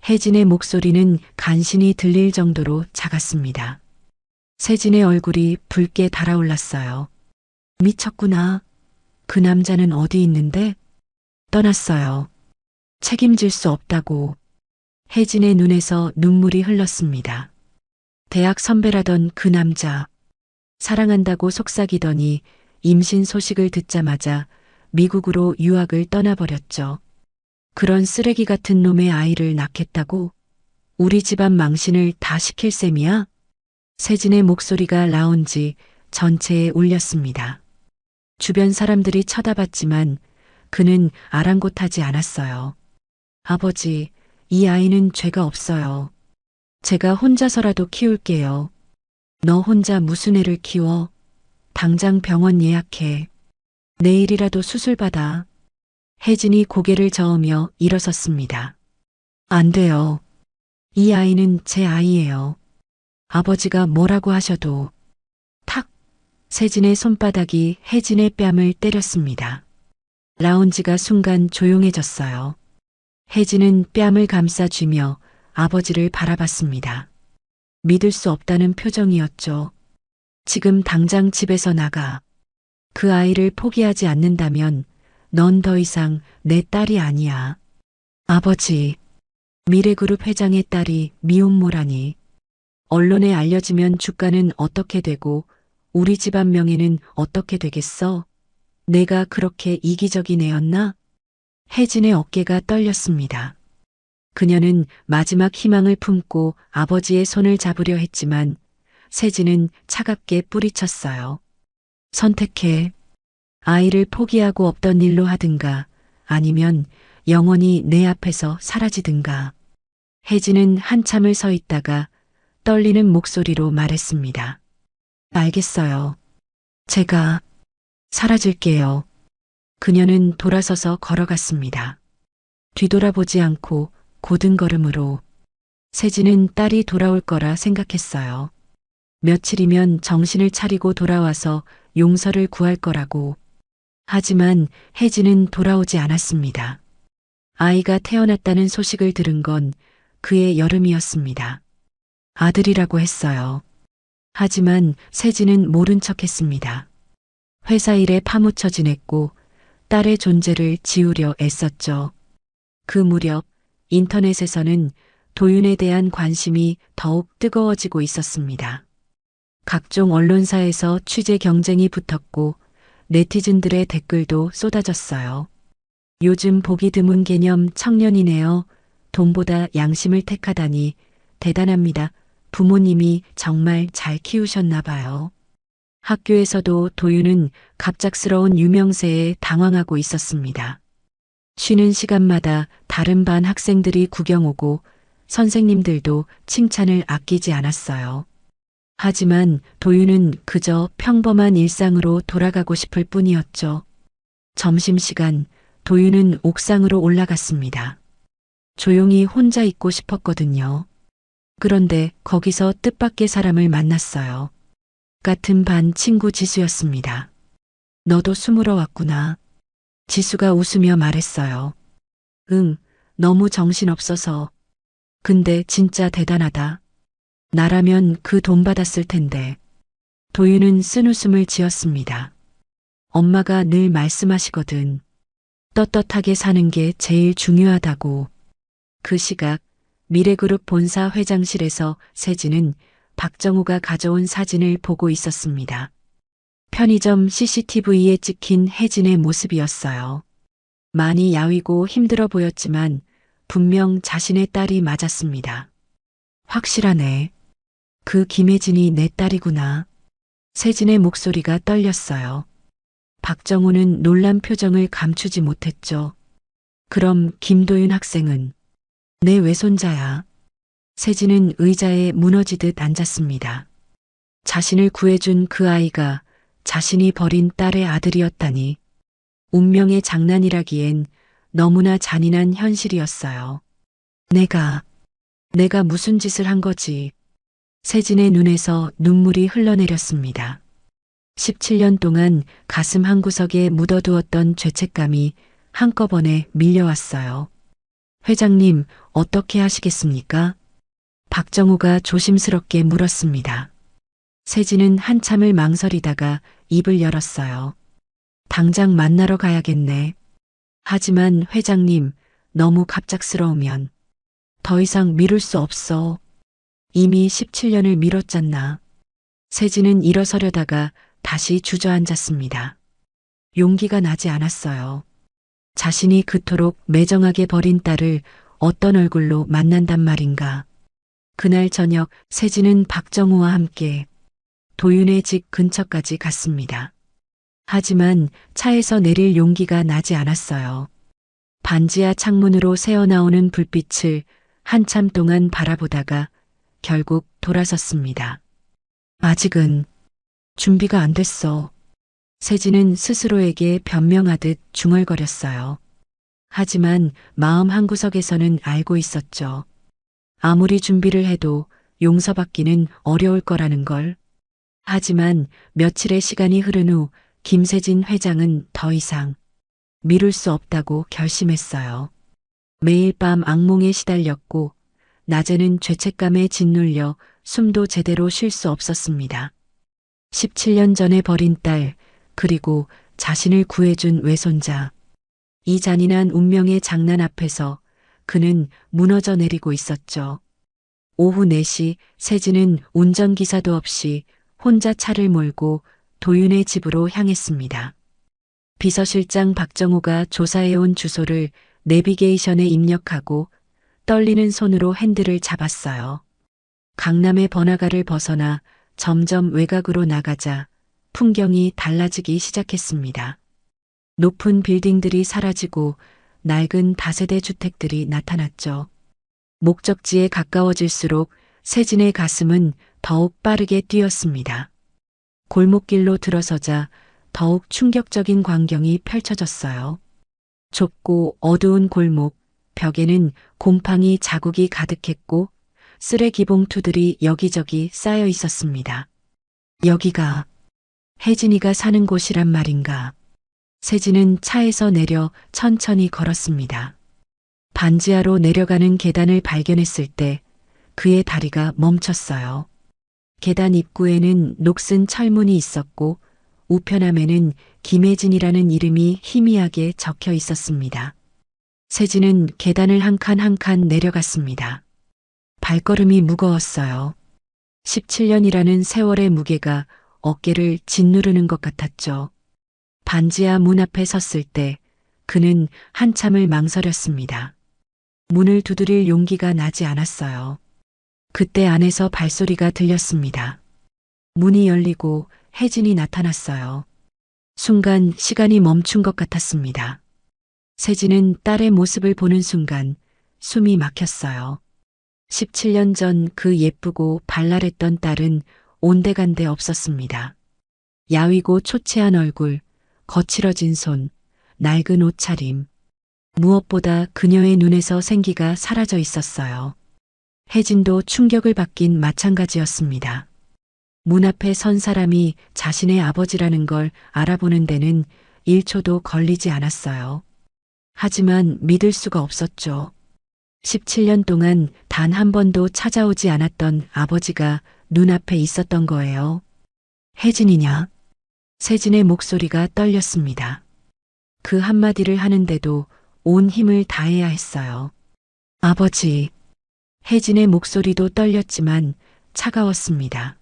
혜진의 목소리는 간신히 들릴 정도로 작았습니다. 세진의 얼굴이 붉게 달아올랐어요. 미쳤구나. 그 남자는 어디 있는데? 떠났어요. 책임질 수 없다고. 혜진의 눈에서 눈물이 흘렀습니다. 대학 선배라던 그 남자. 사랑한다고 속삭이더니 임신 소식을 듣자마자 미국으로 유학을 떠나버렸죠. 그런 쓰레기 같은 놈의 아이를 낳겠다고? 우리 집안 망신을 다 시킬 셈이야? 세진의 목소리가 라운지 전체에 울렸습니다. 주변 사람들이 쳐다봤지만 그는 아랑곳하지 않았어요. 아버지, 이 아이는 죄가 없어요. 제가 혼자서라도 키울게요. 너 혼자 무슨 애를 키워? 당장 병원 예약해. 내일이라도 수술받아. 혜진이 고개를 저으며 일어섰습니다. 안 돼요. 이 아이는 제 아이예요. 아버지가 뭐라고 하셔도. 탁! 세진의 손바닥이 혜진의 뺨을 때렸습니다. 라운지가 순간 조용해졌어요. 혜진은 뺨을 감싸쥐며 아버지를 바라봤습니다. 믿을 수 없다는 표정이었죠. 지금 당장 집에서 나가. 그 아이를 포기하지 않는다면 넌 더 이상 내 딸이 아니야. 아버지, 미래그룹 회장의 딸이 미혼모라니. 언론에 알려지면 주가는 어떻게 되고 우리 집안 명예는 어떻게 되겠어? 내가 그렇게 이기적인 애였나? 혜진의 어깨가 떨렸습니다. 그녀는 마지막 희망을 품고 아버지의 손을 잡으려 했지만 세진은 차갑게 뿌리쳤어요. 선택해. 아이를 포기하고 없던 일로 하든가 아니면 영원히 내 앞에서 사라지든가. 혜진은 한참을 서 있다가 떨리는 목소리로 말했습니다. 알겠어요. 제가 사라질게요. 그녀는 돌아서서 걸어갔습니다. 뒤돌아보지 않고 고든 걸음으로. 세진은 딸이 돌아올 거라 생각했어요. 며칠이면 정신을 차리고 돌아와서 용서를 구할 거라고. 하지만 혜진은 돌아오지 않았습니다. 아이가 태어났다는 소식을 들은 건 그의 여름이었습니다. 아들이라고 했어요. 하지만 세진은 모른 척했습니다. 회사 일에 파묻혀 지냈고 딸의 존재를 지우려 애썼죠. 그 무렵 인터넷에서는 도윤에 대한 관심이 더욱 뜨거워지고 있었습니다. 각종 언론사에서 취재 경쟁이 붙었고 네티즌들의 댓글도 쏟아졌어요. 요즘 보기 드문 개념 청년이네요. 돈보다 양심을 택하다니 대단합니다. 부모님이 정말 잘 키우셨나 봐요. 학교에서도 도윤은 갑작스러운 유명세에 당황하고 있었습니다. 쉬는 시간마다 다른 반 학생들이 구경 오고 선생님들도 칭찬을 아끼지 않았어요. 하지만 도윤은 그저 평범한 일상으로 돌아가고 싶을 뿐이었죠. 점심시간 도윤은 옥상으로 올라갔습니다. 조용히 혼자 있고 싶었거든요. 그런데 거기서 뜻밖의 사람을 만났어요. 같은 반 친구 지수였습니다. 너도 숨으러 왔구나. 지수가 웃으며 말했어요. 응, 너무 정신없어서. 근데 진짜 대단하다. 나라면 그 돈 받았을 텐데. 도윤은 쓴웃음을 지었습니다. 엄마가 늘 말씀하시거든. 떳떳하게 사는 게 제일 중요하다고. 그 시각 미래그룹 본사 회장실에서 세진은 박정우가 가져온 사진을 보고 있었습니다. 편의점 CCTV에 찍힌 혜진의 모습이었어요. 많이 야위고 힘들어 보였지만 분명 자신의 딸이 맞았습니다. 확실하네. 그 김혜진이 내 딸이구나. 세진의 목소리가 떨렸어요. 박정우는 놀란 표정을 감추지 못했죠. 그럼 김도윤 학생은 내 외손자야. 세진은 의자에 무너지듯 앉았습니다. 자신을 구해준 그 아이가 자신이 버린 딸의 아들이었다니. 운명의 장난이라기엔 너무나 잔인한 현실이었어요. 내가 무슨 짓을 한 거지. 세진의 눈에서 눈물이 흘러내렸습니다. 17년 동안 가슴 한구석에 묻어두었던 죄책감이 한꺼번에 밀려왔어요. 회장님, 어떻게 하시겠습니까? 박정우가 조심스럽게 물었습니다. 세진은 한참을 망설이다가 입을 열었어요. 당장 만나러 가야겠네. 하지만 회장님, 너무 갑작스러우면 더 이상 미룰 수 없어. 이미 17년을 미뤘잖아. 세진은 일어서려다가 다시 주저앉았습니다. 용기가 나지 않았어요. 자신이 그토록 매정하게 버린 딸을 어떤 얼굴로 만난단 말인가. 그날 저녁 세진은 박정우와 함께 도윤의 집 근처까지 갔습니다. 하지만 차에서 내릴 용기가 나지 않았어요. 반지하 창문으로 새어나오는 불빛을 한참 동안 바라보다가 결국 돌아섰습니다. 아직은 준비가 안 됐어. 세진은 스스로에게 변명하듯 중얼거렸어요. 하지만 마음 한구석에서는 알고 있었죠. 아무리 준비를 해도 용서받기는 어려울 거라는 걸. 하지만 며칠의 시간이 흐른 후 김세진 회장은 더 이상 미룰 수 없다고 결심했어요. 매일 밤 악몽에 시달렸고 낮에는 죄책감에 짓눌려 숨도 제대로 쉴 수 없었습니다. 17년 전에 버린 딸, 그리고 자신을 구해준 외손자. 이 잔인한 운명의 장난 앞에서 그는 무너져 내리고 있었죠. 오후 4시 세진은 운전기사도 없이 혼자 차를 몰고 도윤의 집으로 향했습니다. 비서실장 박정우가 조사해온 주소를 내비게이션에 입력하고 떨리는 손으로 핸들을 잡았어요. 강남의 번화가를 벗어나 점점 외곽으로 나가자 풍경이 달라지기 시작했습니다. 높은 빌딩들이 사라지고 낡은 다세대 주택들이 나타났죠. 목적지에 가까워질수록 세진의 가슴은 더욱 빠르게 뛰었습니다. 골목길로 들어서자 더욱 충격적인 광경이 펼쳐졌어요. 좁고 어두운 골목, 벽에는 곰팡이 자국이 가득했고 쓰레기 봉투들이 여기저기 쌓여 있었습니다. 여기가 혜진이가 사는 곳이란 말인가. 세진은 차에서 내려 천천히 걸었습니다. 반지하로 내려가는 계단을 발견했을 때 그의 다리가 멈췄어요. 계단 입구에는 녹슨 철문이 있었고 우편함에는 김혜진이라는 이름이 희미하게 적혀 있었습니다. 세진은 계단을 한 칸 한 칸 내려갔습니다. 발걸음이 무거웠어요. 17년이라는 세월의 무게가 어깨를 짓누르는 것 같았죠. 반지하 문 앞에 섰을 때 그는 한참을 망설였습니다. 문을 두드릴 용기가 나지 않았어요. 그때 안에서 발소리가 들렸습니다. 문이 열리고 혜진이 나타났어요. 순간 시간이 멈춘 것 같았습니다. 세진은 딸의 모습을 보는 순간 숨이 막혔어요. 17년 전 그 예쁘고 발랄했던 딸은 온데간데 없었습니다. 야위고 초췌한 얼굴, 거칠어진 손, 낡은 옷차림. 무엇보다 그녀의 눈에서 생기가 사라져 있었어요. 혜진도 충격을 받긴 마찬가지였습니다. 문 앞에 선 사람이 자신의 아버지라는 걸 알아보는 데는 1초도 걸리지 않았어요. 하지만 믿을 수가 없었죠. 17년 동안 단 한 번도 찾아오지 않았던 아버지가 눈앞에 있었던 거예요. 혜진이냐? 세진의 목소리가 떨렸습니다. 그 한마디를 하는데도 온 힘을 다해야 했어요. 아버지. 혜진의 목소리도 떨렸지만 차가웠습니다.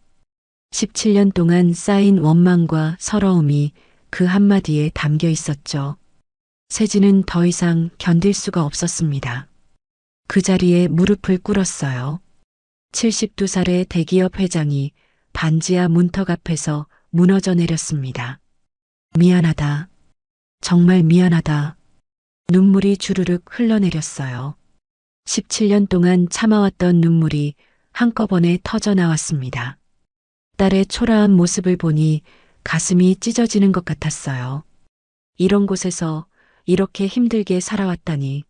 17년 동안 쌓인 원망과 서러움이 그 한마디에 담겨 있었죠. 세진은 더 이상 견딜 수가 없었습니다. 그 자리에 무릎을 꿇었어요. 72살의 대기업 회장이 반지하 문턱 앞에서 무너져 내렸습니다. 미안하다. 정말 미안하다. 눈물이 주르륵 흘러내렸어요. 17년 동안 참아왔던 눈물이 한꺼번에 터져 나왔습니다. 딸의 초라한 모습을 보니 가슴이 찢어지는 것 같았어요. 이런 곳에서 이렇게 힘들게 살아왔다니.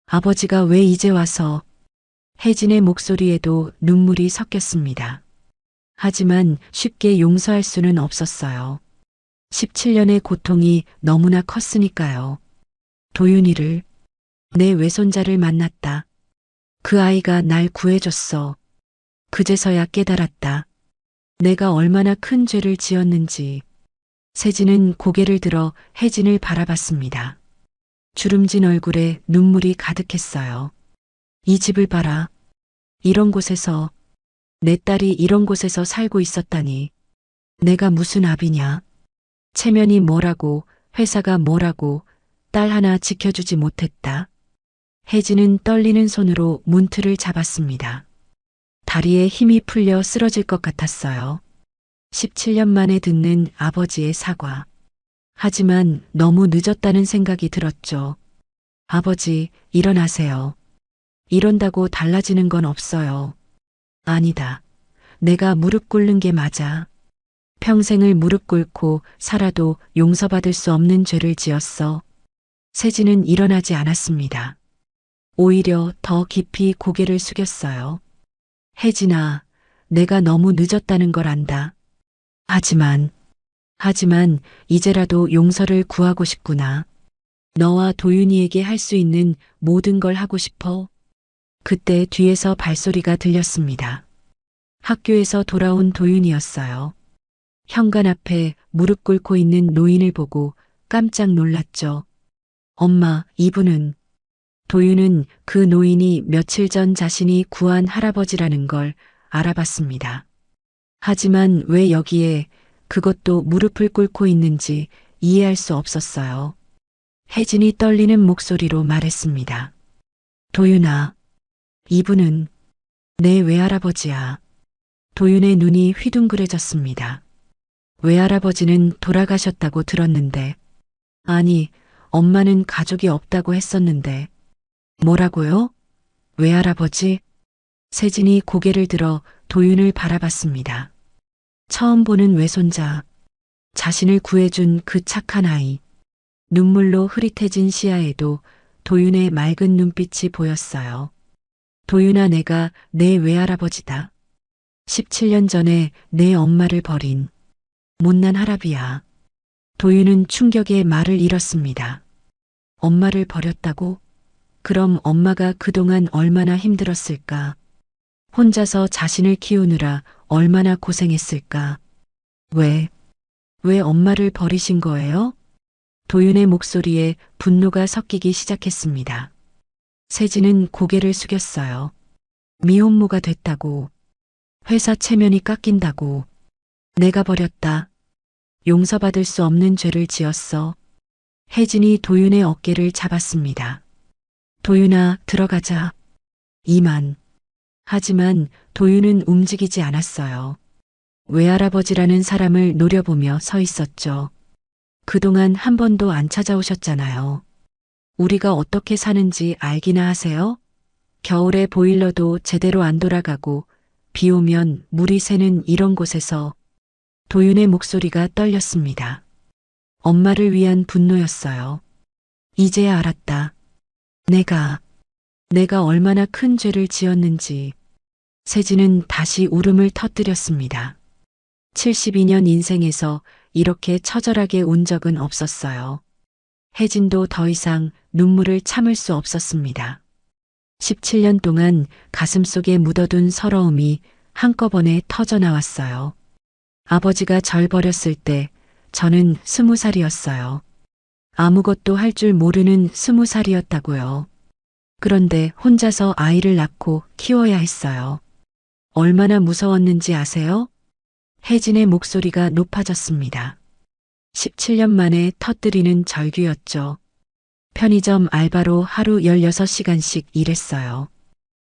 아버지가 왜 이제 와서. 혜진의 목소리에도 눈물이 섞였습니다. 하지만 쉽게 용서할 수는 없었어요. 17년의 고통이 너무나 컸으니까요. 도윤이를, 내 외손자를 만났다. 그 아이가 날 구해줬어. 그제서야 깨달았다. 내가 얼마나 큰 죄를 지었는지. 세진은 고개를 들어 혜진을 바라봤습니다. 주름진 얼굴에 눈물이 가득했어요. 이 집을 봐라. 이런 곳에서, 내 딸이 이런 곳에서 살고 있었다니. 내가 무슨 압이냐. 체면이 뭐라고, 회사가 뭐라고, 딸 하나 지켜주지 못했다. 혜진은 떨리는 손으로 문틀을 잡았습니다. 다리에 힘이 풀려 쓰러질 것 같았어요. 17년 만에 듣는 아버지의 사과. 하지만 너무 늦었다는 생각이 들었죠. 아버지, 일어나세요. 이런다고 달라지는 건 없어요. 아니다. 내가 무릎 꿇는 게 맞아. 평생을 무릎 꿇고 살아도 용서받을 수 없는 죄를 지었어. 세진은 일어나지 않았습니다. 오히려 더 깊이 고개를 숙였어요. 혜진아, 내가 너무 늦었다는 걸 안다. 하지만 이제라도 용서를 구하고 싶구나. 너와 도윤이에게 할 수 있는 모든 걸 하고 싶어. 그때 뒤에서 발소리가 들렸습니다. 학교에서 돌아온 도윤이었어요. 현관 앞에 무릎 꿇고 있는 노인을 보고 깜짝 놀랐죠. 엄마, 이분은. 도윤은 그 노인이 며칠 전 자신이 구한 할아버지라는 걸 알아봤습니다. 하지만 왜 여기에, 그것도 무릎을 꿇고 있는지 이해할 수 없었어요. 혜진이 떨리는 목소리로 말했습니다. 도윤아, 이분은 내 외할아버지야. 도윤의 눈이 휘둥그레졌습니다. 외할아버지는 돌아가셨다고 들었는데. 아니, 엄마는 가족이 없다고 했었는데. 뭐라고요? 외할아버지? 세진이 고개를 들어 도윤을 바라봤습니다. 처음 보는 외손자, 자신을 구해준 그 착한 아이. 눈물로 흐릿해진 시야에도 도윤의 맑은 눈빛이 보였어요. 도윤아, 내가 내 외할아버지다. 17년 전에 내 엄마를 버린 못난 할아비야. 도윤은 충격에 말을 잃었습니다. 엄마를 버렸다고? 그럼 엄마가 그동안 얼마나 힘들었을까? 혼자서 자신을 키우느라 얼마나 고생했을까? 왜 엄마를 버리신 거예요? 도윤의 목소리에 분노가 섞이기 시작했습니다. 세진은 고개를 숙였어요. 미혼모가 됐다고. 회사 체면이 깎인다고. 내가 버렸다. 용서받을 수 없는 죄를 지었어. 혜진이 도윤의 어깨를 잡았습니다. 도윤아, 들어가자. 이만. 하지만 도윤은 움직이지 않았어요. 외할아버지라는 사람을 노려보며 서 있었죠. 그동안 한 번도 안 찾아오셨잖아요. 우리가 어떻게 사는지 알기나 하세요? 겨울에 보일러도 제대로 안 돌아가고 비 오면 물이 새는 이런 곳에서. 도윤의 목소리가 떨렸습니다. 엄마를 위한 분노였어요. 이제야 알았다. 내가 얼마나 큰 죄를 지었는지. 세진은 다시 울음을 터뜨렸습니다. 72년 인생에서 이렇게 처절하게 운 적은 없었어요. 혜진도 더 이상 눈물을 참을 수 없었습니다. 17년 동안 가슴속에 묻어둔 서러움이 한꺼번에 터져나왔어요. 아버지가 절 버렸을 때 저는 20살이었어요. 아무것도 할 줄 모르는 20살이었다고요. 그런데 혼자서 아이를 낳고 키워야 했어요. 얼마나 무서웠는지 아세요? 혜진의 목소리가 높아졌습니다. 17년 만에 터뜨리는 절규였죠. 편의점 알바로 하루 16시간씩 일했어요.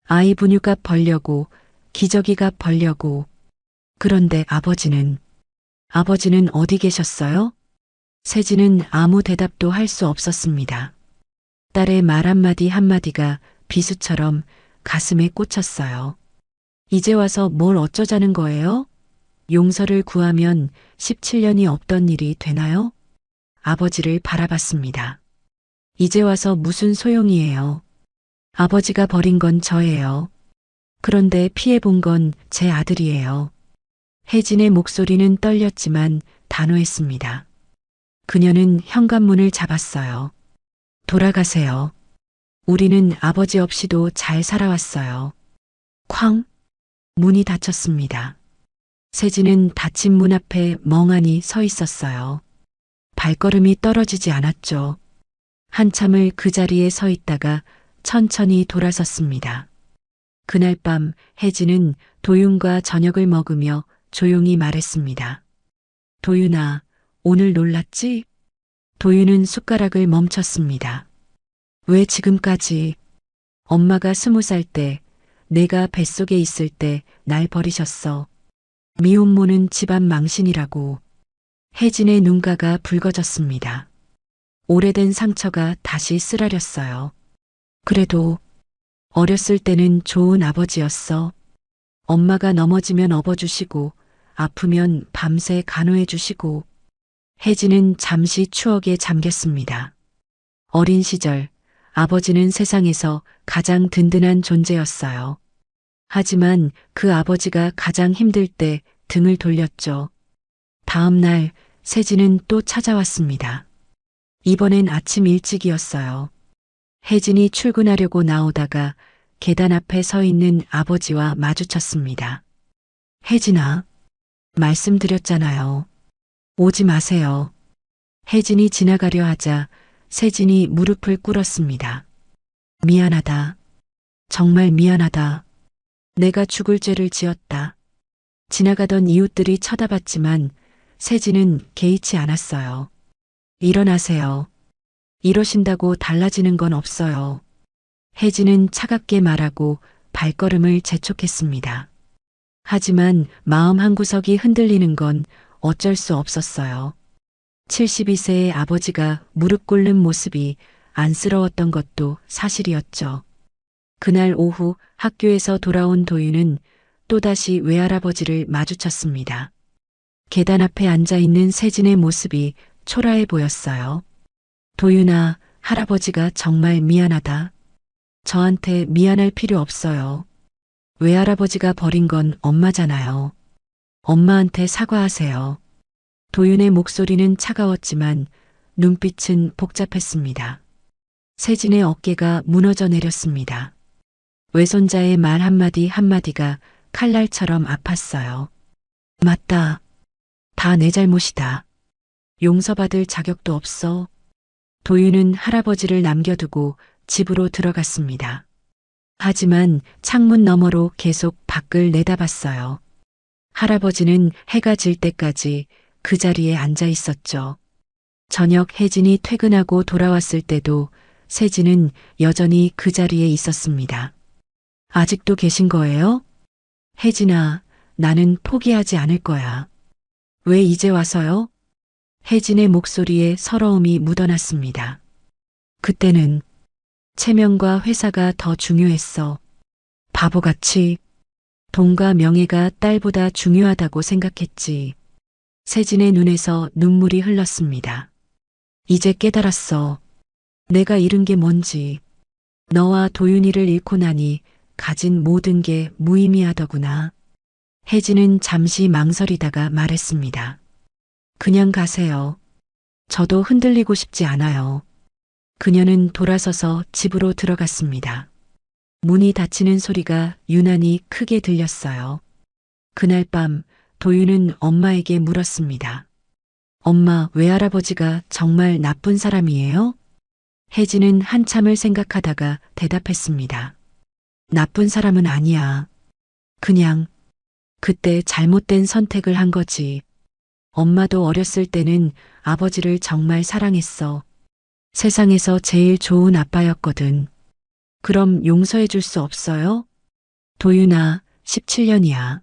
아이 분유값 벌려고, 기저귀값 벌려고. 그런데 아버지는 어디 계셨어요? 세진은 아무 대답도 할 수 없었습니다. 딸의 말 한마디가 비수처럼 가슴에 꽂혔어요. 이제 와서 뭘 어쩌자는 거예요? 용서를 구하면 17년이 없던 일이 되나요? 아버지를 바라봤습니다. 이제 와서 무슨 소용이에요? 아버지가 버린 건 저예요. 그런데 피해본 건 제 아들이에요. 혜진의 목소리는 떨렸지만 단호했습니다. 그녀는 현관문을 잡았어요. 돌아가세요. 우리는 아버지 없이도 잘 살아왔어요. 쾅! 문이 닫혔습니다. 세진은 닫힌 문 앞에 멍하니 서 있었어요. 발걸음이 떨어지지 않았죠. 한참을 그 자리에 서 있다가 천천히 돌아섰습니다. 그날 밤 혜진은 도윤과 저녁을 먹으며 조용히 말했습니다. 도윤아, 오늘 놀랐지? 도윤은 숟가락을 멈췄습니다. 왜 지금까지? 엄마가 20살 때, 내가 뱃속에 있을 때 날 버리셨어. 미혼모는 집안 망신이라고. 혜진의 눈가가 붉어졌습니다. 오래된 상처가 다시 쓰라렸어요. 그래도 어렸을 때는 좋은 아버지였어. 엄마가 넘어지면 업어주시고 아프면 밤새 간호해주시고. 혜진은 잠시 추억에 잠겼습니다. 어린 시절 아버지는 세상에서 가장 든든한 존재였어요. 하지만 그 아버지가 가장 힘들 때 등을 돌렸죠. 다음 날 세진은 또 찾아왔습니다. 이번엔 아침 일찍이었어요. 혜진이 출근하려고 나오다가 계단 앞에 서 있는 아버지와 마주쳤습니다. 혜진아, 말씀드렸잖아요. 오지 마세요. 혜진이 지나가려 하자 세진이 무릎을 꿇었습니다. 미안하다. 정말 미안하다. 내가 죽을 죄를 지었다. 지나가던 이웃들이 쳐다봤지만 세진은 개의치 않았어요. 일어나세요. 이러신다고 달라지는 건 없어요. 혜진은 차갑게 말하고 발걸음을 재촉했습니다. 하지만 마음 한구석이 흔들리는 건 어쩔 수 없었어요. 72세의 아버지가 무릎 꿇는 모습이 안쓰러웠던 것도 사실이었죠. 그날 오후 학교에서 돌아온 도윤은 또다시 외할아버지를 마주쳤습니다. 계단 앞에 앉아 있는 세진의 모습이 초라해 보였어요. 도윤아, 할아버지가 정말 미안하다. 저한테 미안할 필요 없어요. 외할아버지가 버린 건 엄마잖아요. 엄마한테 사과하세요. 도윤의 목소리는 차가웠지만 눈빛은 복잡했습니다. 세진의 어깨가 무너져 내렸습니다. 외손자의 말 한마디가 칼날처럼 아팠어요. 맞다. 다 내 잘못이다. 용서받을 자격도 없어. 도윤은 할아버지를 남겨두고 집으로 들어갔습니다. 하지만 창문 너머로 계속 밖을 내다봤어요. 할아버지는 해가 질 때까지 그 자리에 앉아 있었죠. 저녁 혜진이 퇴근하고 돌아왔을 때도 세진은 여전히 그 자리에 있었습니다. 아직도 계신 거예요? 혜진아, 나는 포기하지 않을 거야. 왜 이제 와서요? 혜진의 목소리에 서러움이 묻어났습니다. 그때는 체면과 회사가 더 중요했어. 바보같이 돈과 명예가 딸보다 중요하다고 생각했지. 세진의 눈에서 눈물이 흘렀습니다. 이제 깨달았어. 내가 잃은 게 뭔지. 너와 도윤이를 잃고 나니 가진 모든 게 무의미하더구나. 혜진은 잠시 망설이다가 말했습니다. 그냥 가세요. 저도 흔들리고 싶지 않아요. 그녀는 돌아서서 집으로 들어갔습니다. 문이 닫히는 소리가 유난히 크게 들렸어요. 그날 밤 도윤은 엄마에게 물었습니다. 엄마, 외할아버지가 정말 나쁜 사람이에요? 혜진은 한참을 생각하다가 대답했습니다. 나쁜 사람은 아니야. 그냥 그때 잘못된 선택을 한 거지. 엄마도 어렸을 때는 아버지를 정말 사랑했어. 세상에서 제일 좋은 아빠였거든. 그럼 용서해 줄 수 없어요? 도윤아, 17년이야.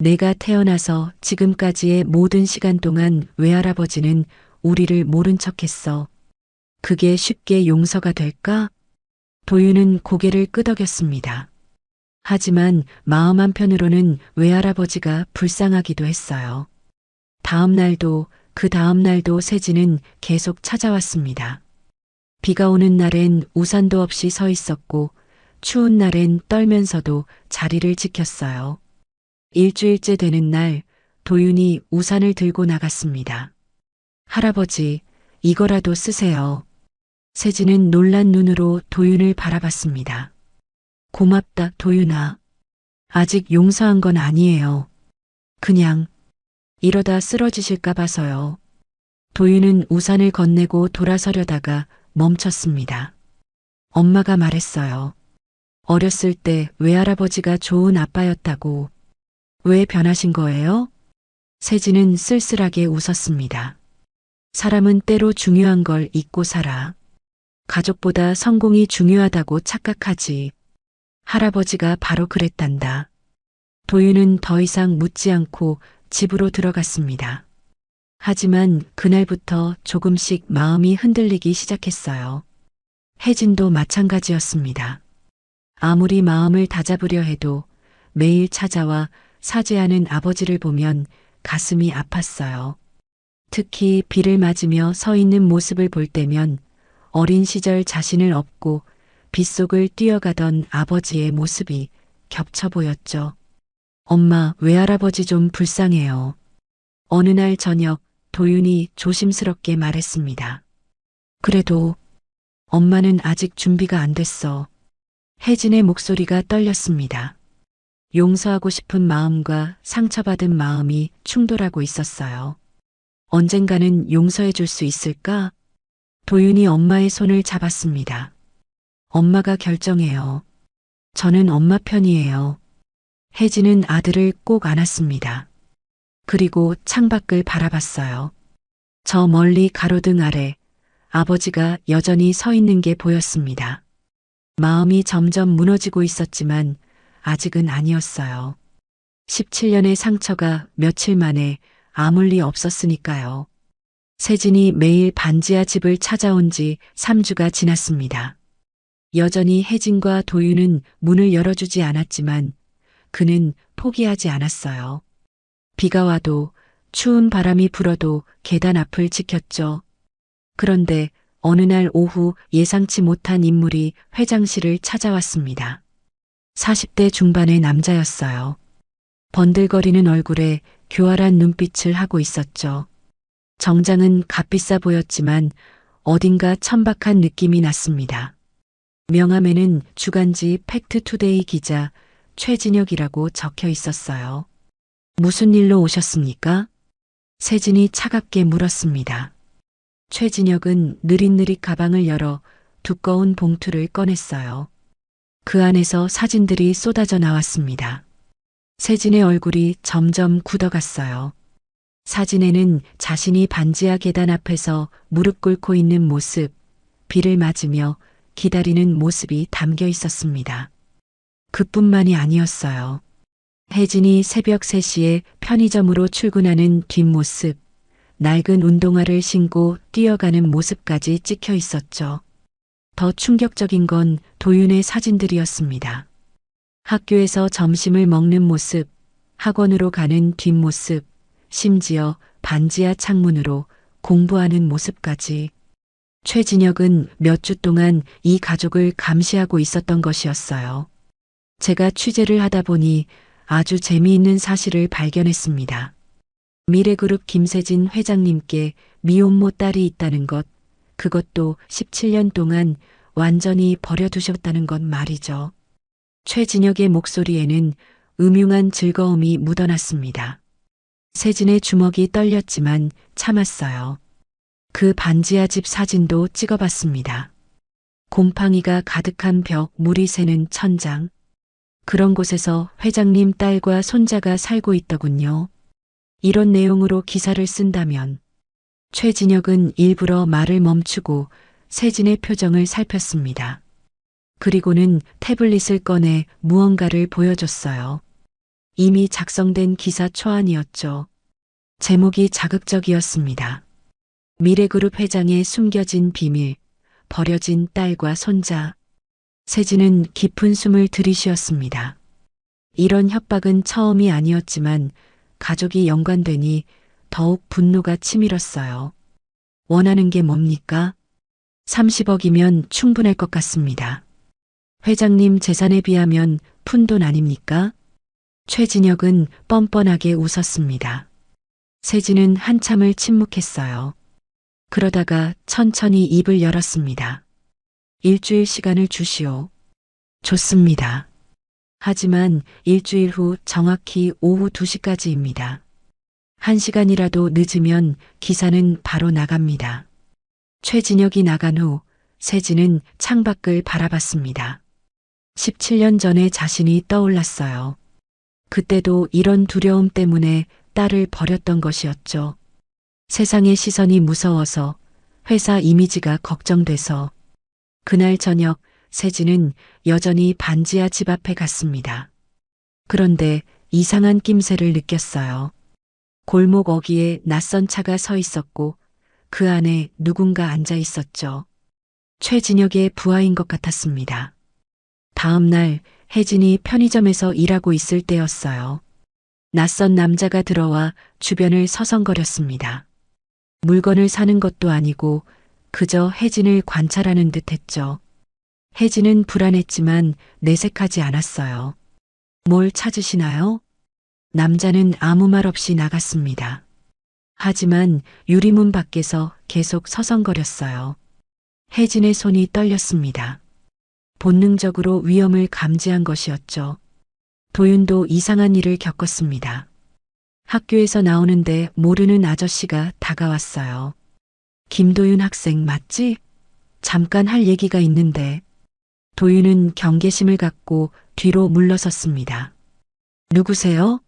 내가 태어나서 지금까지의 모든 시간 동안 외할아버지는 우리를 모른 척했어. 그게 쉽게 용서가 될까? 도윤은 고개를 끄덕였습니다. 하지만 마음 한편으로는 외할아버지가 불쌍하기도 했어요. 다음 날도 그 다음 날도 세진은 계속 찾아왔습니다. 비가 오는 날엔 우산도 없이 서 있었고 추운 날엔 떨면서도 자리를 지켰어요. 일주일째 되는 날 도윤이 우산을 들고 나갔습니다. 할아버지, 이거라도 쓰세요. 세진은 놀란 눈으로 도윤을 바라봤습니다. 고맙다, 도윤아. 아직 용서한 건 아니에요. 그냥 이러다 쓰러지실까 봐서요. 도윤은 우산을 건네고 돌아서려다가 멈췄습니다. 엄마가 말했어요. 어렸을 때 외할아버지가 좋은 아빠였다고. 왜 변하신 거예요? 세진은 쓸쓸하게 웃었습니다. 사람은 때로 중요한 걸 잊고 살아. 가족보다 성공이 중요하다고 착각하지. 할아버지가 바로 그랬단다. 도윤은 더 이상 묻지 않고 집으로 들어갔습니다. 하지만 그날부터 조금씩 마음이 흔들리기 시작했어요. 혜진도 마찬가지였습니다. 아무리 마음을 다잡으려 해도 매일 찾아와 사죄하는 아버지를 보면 가슴이 아팠어요. 특히 비를 맞으며 서 있는 모습을 볼 때면 어린 시절 자신을 업고 빗속을 뛰어가던 아버지의 모습이 겹쳐 보였죠. 엄마, 외할아버지 좀 불쌍해요. 어느 날 저녁 도윤이 조심스럽게 말했습니다. 그래도 엄마는 아직 준비가 안 됐어. 혜진의 목소리가 떨렸습니다. 용서하고 싶은 마음과 상처받은 마음이 충돌하고 있었어요. 언젠가는 용서해 줄 수 있을까? 도윤이 엄마의 손을 잡았습니다. 엄마가 결정해요. 저는 엄마 편이에요. 혜진은 아들을 꼭 안았습니다. 그리고 창밖을 바라봤어요. 저 멀리 가로등 아래 아버지가 여전히 서 있는 게 보였습니다. 마음이 점점 무너지고 있었지만 아직은 아니었어요. 17년의 상처가 며칠 만에 아물 리 없었으니까요. 세진이 매일 반지하 집을 찾아온 지 3주가 지났습니다. 여전히 혜진과 도윤은 문을 열어주지 않았지만 그는 포기하지 않았어요. 비가 와도 추운 바람이 불어도 계단 앞을 지켰죠. 그런데 어느 날 오후 예상치 못한 인물이 회장실을 찾아왔습니다. 40대 중반의 남자였어요. 번들거리는 얼굴에 교활한 눈빛을 하고 있었죠. 정장은 값비싸 보였지만 어딘가 천박한 느낌이 났습니다. 명함에는 주간지 팩트투데이 기자 최진혁이라고 적혀 있었어요. 무슨 일로 오셨습니까? 세진이 차갑게 물었습니다. 최진혁은 느릿느릿 가방을 열어 두꺼운 봉투를 꺼냈어요. 그 안에서 사진들이 쏟아져 나왔습니다. 세진의 얼굴이 점점 굳어갔어요. 사진에는 자신이 반지하 계단 앞에서 무릎 꿇고 있는 모습, 비를 맞으며 기다리는 모습이 담겨 있었습니다. 그뿐만이 아니었어요. 혜진이 새벽 3시에 편의점으로 출근하는 뒷모습, 낡은 운동화를 신고 뛰어가는 모습까지 찍혀 있었죠. 더 충격적인 건 도윤의 사진들이었습니다. 학교에서 점심을 먹는 모습, 학원으로 가는 뒷모습, 심지어 반지하 창문으로 공부하는 모습까지. 최진혁은 몇 주 동안 이 가족을 감시하고 있었던 것이었어요. 제가 취재를 하다 보니 아주 재미있는 사실을 발견했습니다. 미래그룹 김세진 회장님께 미혼모 딸이 있다는 것, 그것도 17년 동안 완전히 버려두셨다는 것 말이죠. 최진혁의 목소리에는 음흉한 즐거움이 묻어났습니다. 세진의 주먹이 떨렸지만 참았어요. 그 반지하 집 사진도 찍어봤습니다. 곰팡이가 가득한 벽, 물이 새는 천장. 그런 곳에서 회장님 딸과 손자가 살고 있더군요. 이런 내용으로 기사를 쓴다면. 최진혁은 일부러 말을 멈추고 세진의 표정을 살폈습니다. 그리고는 태블릿을 꺼내 무언가를 보여줬어요. 이미 작성된 기사 초안이었죠. 제목이 자극적이었습니다. 미래그룹 회장의 숨겨진 비밀, 버려진 딸과 손자. 세진은 깊은 숨을 들이쉬었습니다. 이런 협박은 처음이 아니었지만 가족이 연관되니 더욱 분노가 치밀었어요. 원하는 게 뭡니까? 30억이면 충분할 것 같습니다. 회장님 재산에 비하면 푼돈 아닙니까? 최진혁은 뻔뻔하게 웃었습니다. 세진은 한참을 침묵했어요. 그러다가 천천히 입을 열었습니다. 일주일 시간을 주시오. 좋습니다. 하지만 일주일 후 정확히 오후 2시까지입니다. 1시간이라도 늦으면 기사는 바로 나갑니다. 최진혁이 나간 후 세진은 창밖을 바라봤습니다. 17년 전의 자신이 떠올랐어요. 그때도 이런 두려움 때문에 딸을 버렸던 것이었죠. 세상의 시선이 무서워서, 회사 이미지가 걱정돼서. 그날 저녁 세진은 여전히 반지하 집 앞에 갔습니다. 그런데 이상한 낌새를 느꼈어요. 골목 어귀에 낯선 차가 서 있었고 그 안에 누군가 앉아 있었죠. 최진혁의 부하인 것 같았습니다. 다음 날 혜진이 편의점에서 일하고 있을 때였어요. 낯선 남자가 들어와 주변을 서성거렸습니다. 물건을 사는 것도 아니고 그저 혜진을 관찰하는 듯 했죠. 혜진은 불안했지만 내색하지 않았어요. 뭘 찾으시나요? 남자는 아무 말 없이 나갔습니다. 하지만 유리문 밖에서 계속 서성거렸어요. 혜진의 손이 떨렸습니다. 본능적으로 위험을 감지한 것이었죠. 도윤도 이상한 일을 겪었습니다. 학교에서 나오는데 모르는 아저씨가 다가왔어요. 김도윤 학생 맞지? 잠깐 할 얘기가 있는데. 도윤은 경계심을 갖고 뒤로 물러섰습니다. 누구세요?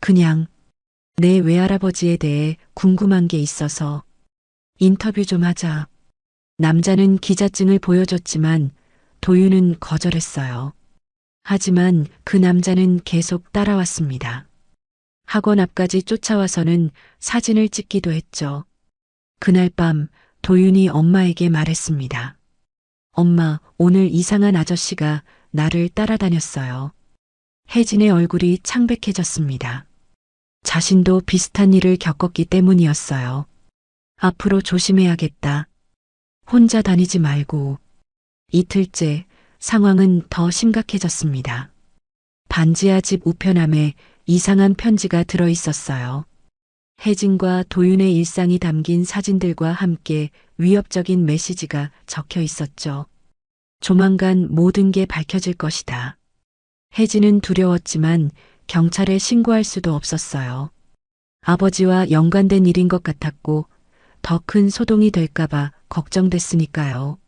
그냥 내 외할아버지에 대해 궁금한 게 있어서 인터뷰 좀 하자. 남자는 기자증을 보여줬지만 도윤은 거절했어요. 하지만 그 남자는 계속 따라왔습니다. 학원 앞까지 쫓아와서는 사진을 찍기도 했죠. 그날 밤 도윤이 엄마에게 말했습니다. 엄마, 오늘 이상한 아저씨가 나를 따라다녔어요. 혜진의 얼굴이 창백해졌습니다. 자신도 비슷한 일을 겪었기 때문이었어요. 앞으로 조심해야겠다. 혼자 다니지 말고. 이틀째 상황은 더 심각해졌습니다. 반지하 집 우편함에 이상한 편지가 들어 있었어요. 혜진과 도윤의 일상이 담긴 사진들과 함께 위협적인 메시지가 적혀 있었죠. 조만간 모든 게 밝혀질 것이다. 혜진은 두려웠지만 경찰에 신고할 수도 없었어요. 아버지와 연관된 일인 것 같았고 더 큰 소동이 될까봐 걱정됐으니까요.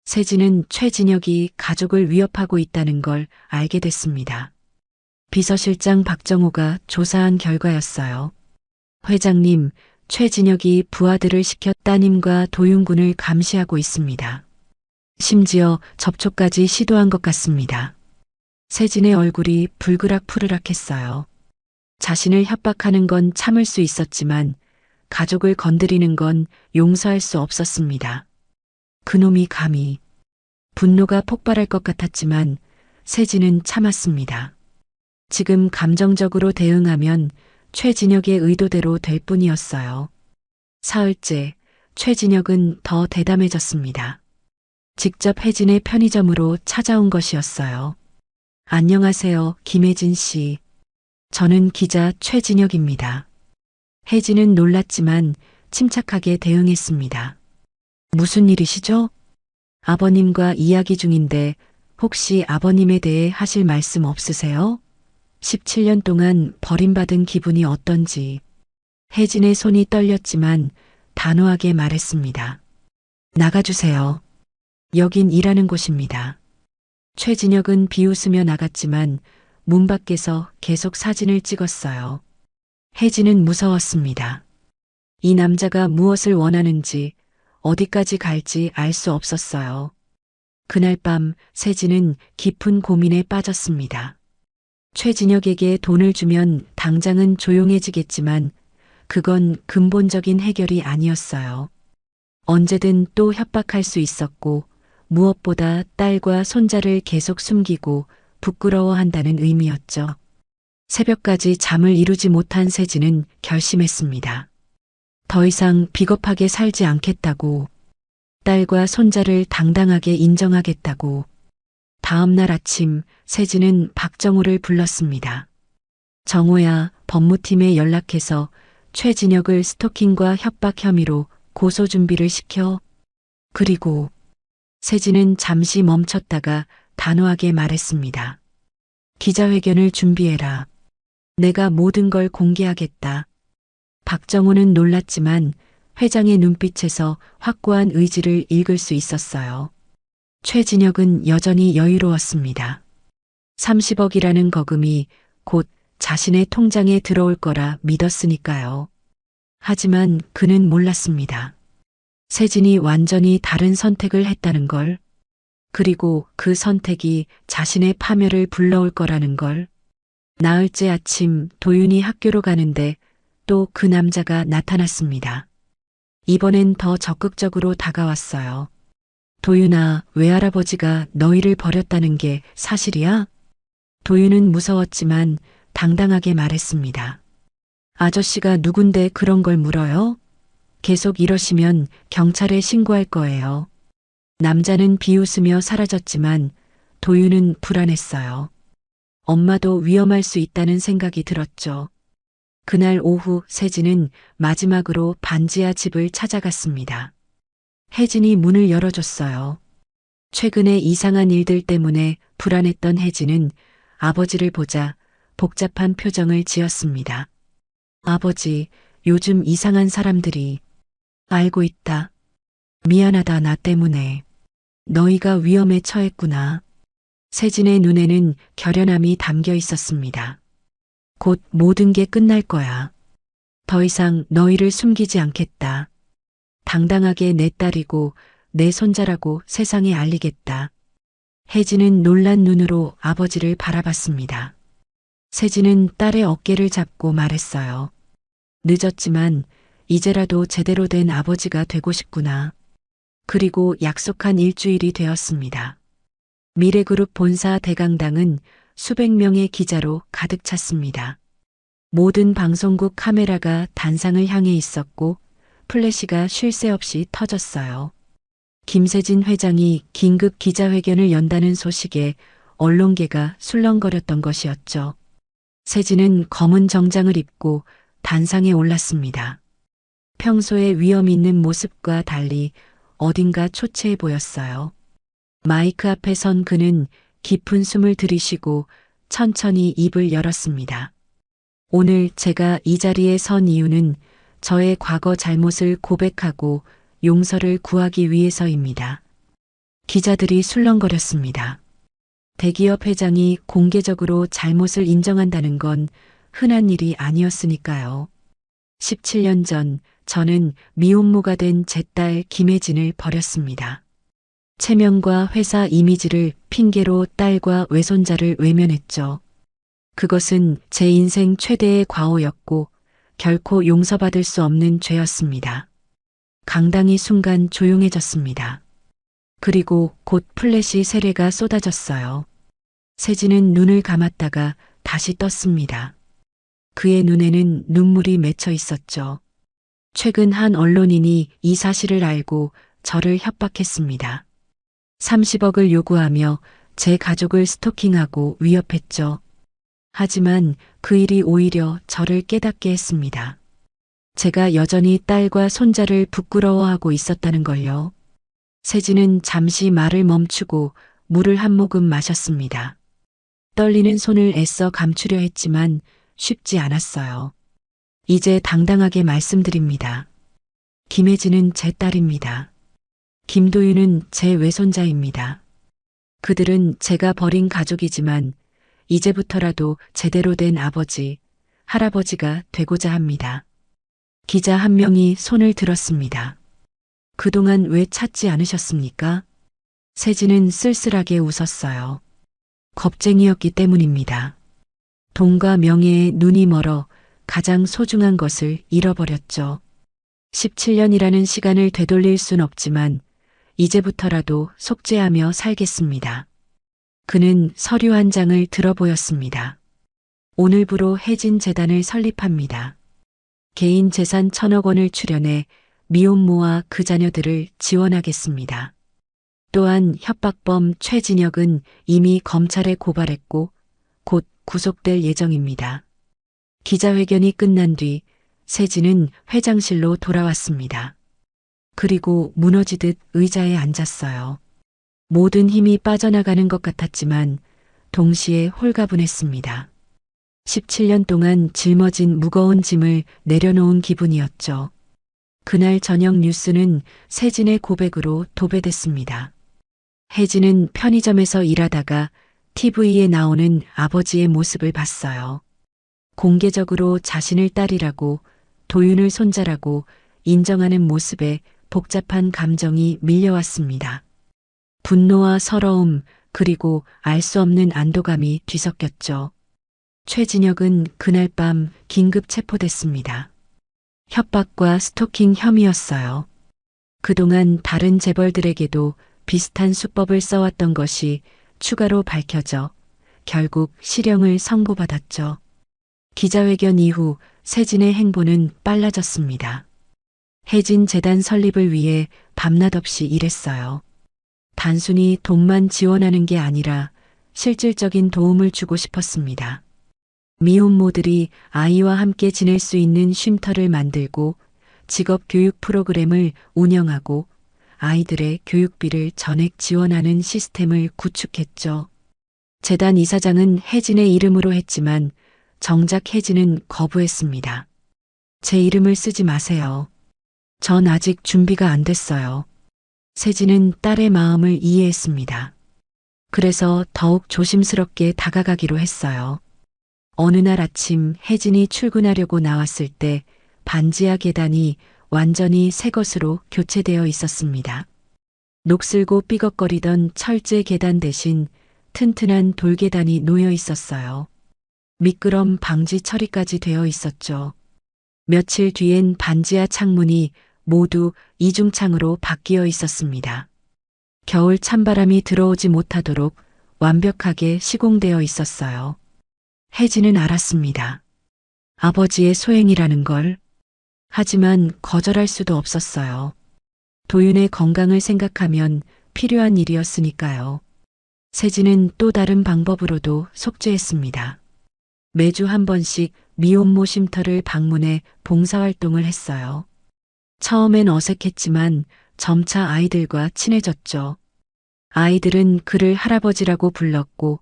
세진은 최진혁이 가족을 위협하고 있다는 걸 알게 됐습니다. 비서실장 박정호가 조사한 결과였어요. 회장님, 최진혁이 부하들을 시켜 따님과 도윤군을 감시하고 있습니다. 심지어 접촉까지 시도한 것 같습니다. 세진의 얼굴이 불그락푸르락했어요. 자신을 협박하는 건 참을 수 있었지만 가족을 건드리는 건 용서할 수 없었습니다. 그놈이 감히. 분노가 폭발할 것 같았지만 세진은 참았습니다. 지금 감정적으로 대응하면 최진혁의 의도대로 될 뿐이었어요. 사흘째, 최진혁은 더 대담해졌습니다. 직접 혜진의 편의점으로 찾아온 것이었어요. 안녕하세요, 김혜진 씨. 저는 기자 최진혁입니다. 혜진은 놀랐지만 침착하게 대응했습니다. 무슨 일이시죠? 아버님과 이야기 중인데 혹시 아버님에 대해 하실 말씀 없으세요? 17년 동안 버림받은 기분이 어떤지. 혜진의 손이 떨렸지만 단호하게 말했습니다. 나가주세요. 여긴 일하는 곳입니다. 최진혁은 비웃으며 나갔지만 문 밖에서 계속 사진을 찍었어요. 혜진은 무서웠습니다. 이 남자가 무엇을 원하는지 어디까지 갈지 알 수 없었어요. 그날 밤 세진은 깊은 고민에 빠졌습니다. 최진혁에게 돈을 주면 당장은 조용해지겠지만 그건 근본적인 해결이 아니었어요. 언제든 또 협박할 수 있었고 무엇보다 딸과 손자를 계속 숨기고 부끄러워한다는 의미였죠. 새벽까지 잠을 이루지 못한 세진은 결심했습니다. 더 이상 비겁하게 살지 않겠다고, 딸과 손자를 당당하게 인정하겠다고. 다음 날 아침 세진은 박정호를 불렀습니다. 정호야, 법무팀에 연락해서 최진혁을 스토킹과 협박 혐의로 고소 준비를 시켜. 그리고 세진은 잠시 멈췄다가 단호하게 말했습니다. 기자회견을 준비해라. 내가 모든 걸 공개하겠다. 박정호는 놀랐지만 회장의 눈빛에서 확고한 의지를 읽을 수 있었어요. 최진혁은 여전히 여유로웠습니다. 30억이라는 거금이 곧 자신의 통장에 들어올 거라 믿었으니까요. 하지만 그는 몰랐습니다. 세진이 완전히 다른 선택을 했다는 걸, 그리고 그 선택이 자신의 파멸을 불러올 거라는 걸. 나흘째 아침 도윤이 학교로 가는데 또 그 남자가 나타났습니다. 이번엔 더 적극적으로 다가왔어요. 도윤아, 외할아버지가 너희를 버렸다는 게 사실이야? 도윤은 무서웠지만 당당하게 말했습니다. 아저씨가 누군데 그런 걸 물어요? 계속 이러시면 경찰에 신고할 거예요. 남자는 비웃으며 사라졌지만 도윤은 불안했어요. 엄마도 위험할 수 있다는 생각이 들었죠. 그날 오후 세진은 마지막으로 반지하 집을 찾아갔습니다. 혜진이 문을 열어줬어요. 최근에 이상한 일들 때문에 불안했던 혜진은 아버지를 보자 복잡한 표정을 지었습니다. 아버지, 요즘 이상한 사람들이. 알고 있다. 미안하다, 나 때문에. 너희가 위험에 처했구나. 세진의 눈에는 결연함이 담겨 있었습니다. 곧 모든 게 끝날 거야. 더 이상 너희를 숨기지 않겠다. 당당하게 내 딸이고 내 손자라고 세상에 알리겠다. 혜진은 놀란 눈으로 아버지를 바라봤습니다. 세진은 딸의 어깨를 잡고 말했어요. 늦었지만 이제라도 제대로 된 아버지가 되고 싶구나. 그리고 약속한 일주일이 되었습니다. 미래그룹 본사 대강당은 수백 명의 기자로 가득 찼습니다. 모든 방송국 카메라가 단상을 향해 있었고 플래시가 쉴 새 없이 터졌어요. 김세진 회장이 긴급 기자회견을 연다는 소식에 언론계가 술렁거렸던 것이었죠. 세진은 검은 정장을 입고 단상에 올랐습니다. 평소에 위험 있는 모습과 달리 어딘가 초췌해 보였어요. 마이크 앞에 선 그는 깊은 숨을 들이쉬고 천천히 입을 열었습니다. 오늘 제가 이 자리에 선 이유는 저의 과거 잘못을 고백하고 용서를 구하기 위해서입니다. 기자들이 술렁거렸습니다. 대기업 회장이 공개적으로 잘못을 인정한다는 건 흔한 일이 아니었으니까요. 17년 전 저는 미혼모가 된 제 딸 김혜진을 버렸습니다. 체면과 회사 이미지를 핑계로 딸과 외손자를 외면했죠. 그것은 제 인생 최대의 과오였고 결코 용서받을 수 없는 죄였습니다. 강당이 순간 조용해졌습니다. 그리고 곧 플래시 세례가 쏟아졌어요. 세진은 눈을 감았다가 다시 떴습니다. 그의 눈에는 눈물이 맺혀 있었죠. 최근 한 언론인이 이 사실을 알고 저를 협박했습니다. 30억을 요구하며 제 가족을 스토킹하고 위협했죠. 하지만 그 일이 오히려 저를 깨닫게 했습니다. 제가 여전히 딸과 손자를 부끄러워하고 있었다는 걸요. 세진은 잠시 말을 멈추고 물을 한 모금 마셨습니다. 떨리는 손을 애써 감추려 했지만 쉽지 않았어요. 이제 당당하게 말씀드립니다. 김혜진은 제 딸입니다. 김도윤은 제 외손자입니다. 그들은 제가 버린 가족이지만 이제부터라도 제대로 된 아버지, 할아버지가 되고자 합니다. 기자 한 명이 손을 들었습니다. 그동안 왜 찾지 않으셨습니까? 세진은 쓸쓸하게 웃었어요. 겁쟁이였기 때문입니다. 돈과 명예에 눈이 멀어 가장 소중한 것을 잃어버렸죠. 17년이라는 시간을 되돌릴 순 없지만 이제부터라도 속죄하며 살겠습니다. 그는 서류 한 장을 들어보였습니다. 오늘부로 혜진 재단을 설립합니다. 개인 재산 1,000억 원을 출연해 미혼모와 그 자녀들을 지원하겠습니다. 또한 협박범 최진혁은 이미 검찰에 고발했고 곧 구속될 예정입니다. 기자회견이 끝난 뒤 세진은 회장실로 돌아왔습니다. 그리고 무너지듯 의자에 앉았어요. 모든 힘이 빠져나가는 것 같았지만 동시에 홀가분했습니다. 17년 동안 짊어진 무거운 짐을 내려놓은 기분이었죠. 그날 저녁 뉴스는 세진의 고백으로 도배됐습니다. 혜진은 편의점에서 일하다가 TV에 나오는 아버지의 모습을 봤어요. 공개적으로 자신을 딸이라고 도윤을 손자라고 인정하는 모습에 복잡한 감정이 밀려왔습니다. 분노와 서러움 그리고 알 수 없는 안도감이 뒤섞였죠. 최진혁은 그날 밤 긴급 체포됐습니다. 협박과 스토킹 혐의였어요. 그동안 다른 재벌들에게도 비슷한 수법을 써왔던 것이 추가로 밝혀져 결국 실형을 선고받았죠. 기자회견 이후 세진의 행보는 빨라졌습니다. 혜진 재단 설립을 위해 밤낮 없이 일했어요. 단순히 돈만 지원하는 게 아니라 실질적인 도움을 주고 싶었습니다. 미혼모들이 아이와 함께 지낼 수 있는 쉼터를 만들고 직업 교육 프로그램을 운영하고 아이들의 교육비를 전액 지원하는 시스템을 구축했죠. 재단 이사장은 혜진의 이름으로 했지만 정작 혜진은 거부했습니다. 제 이름을 쓰지 마세요. 전 아직 준비가 안 됐어요. 세진은 딸의 마음을 이해했습니다. 그래서 더욱 조심스럽게 다가가기로 했어요. 어느 날 아침 혜진이 출근하려고 나왔을 때 반지하 계단이 완전히 새 것으로 교체되어 있었습니다. 녹슬고 삐걱거리던 철제 계단 대신 튼튼한 돌계단이 놓여 있었어요. 미끄럼 방지 처리까지 되어 있었죠. 며칠 뒤엔 반지하 창문이 모두 이중창으로 바뀌어 있었습니다. 겨울 찬바람이 들어오지 못하도록 완벽하게 시공되어 있었어요. 혜진은 알았습니다. 아버지의 소행이라는 걸. 하지만 거절할 수도 없었어요. 도윤의 건강을 생각하면 필요한 일이었으니까요. 세진은 또 다른 방법으로도 속죄했습니다. 매주 한 번씩 미혼모 쉼터를 방문해 봉사활동을 했어요. 처음엔 어색했지만 점차 아이들과 친해졌죠. 아이들은 그를 할아버지라고 불렀고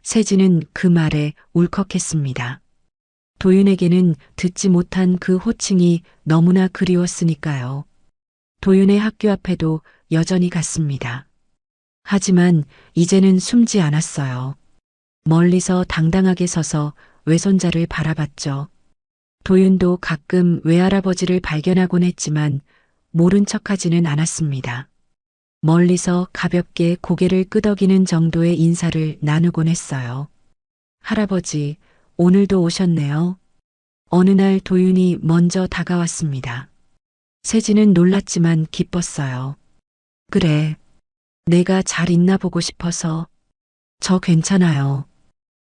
세진은 그 말에 울컥했습니다. 도윤에게는 듣지 못한 그 호칭이 너무나 그리웠으니까요. 도윤의 학교 앞에도 여전히 갔습니다. 하지만 이제는 숨지 않았어요. 멀리서 당당하게 서서 외손자를 바라봤죠. 도윤도 가끔 외할아버지를 발견하곤 했지만 모른 척하지는 않았습니다. 멀리서 가볍게 고개를 끄덕이는 정도의 인사를 나누곤 했어요. 할아버지, 오늘도 오셨네요. 어느 날 도윤이 먼저 다가왔습니다. 세진은 놀랐지만 기뻤어요. 그래, 내가 잘 있나 보고 싶어서. 저 괜찮아요.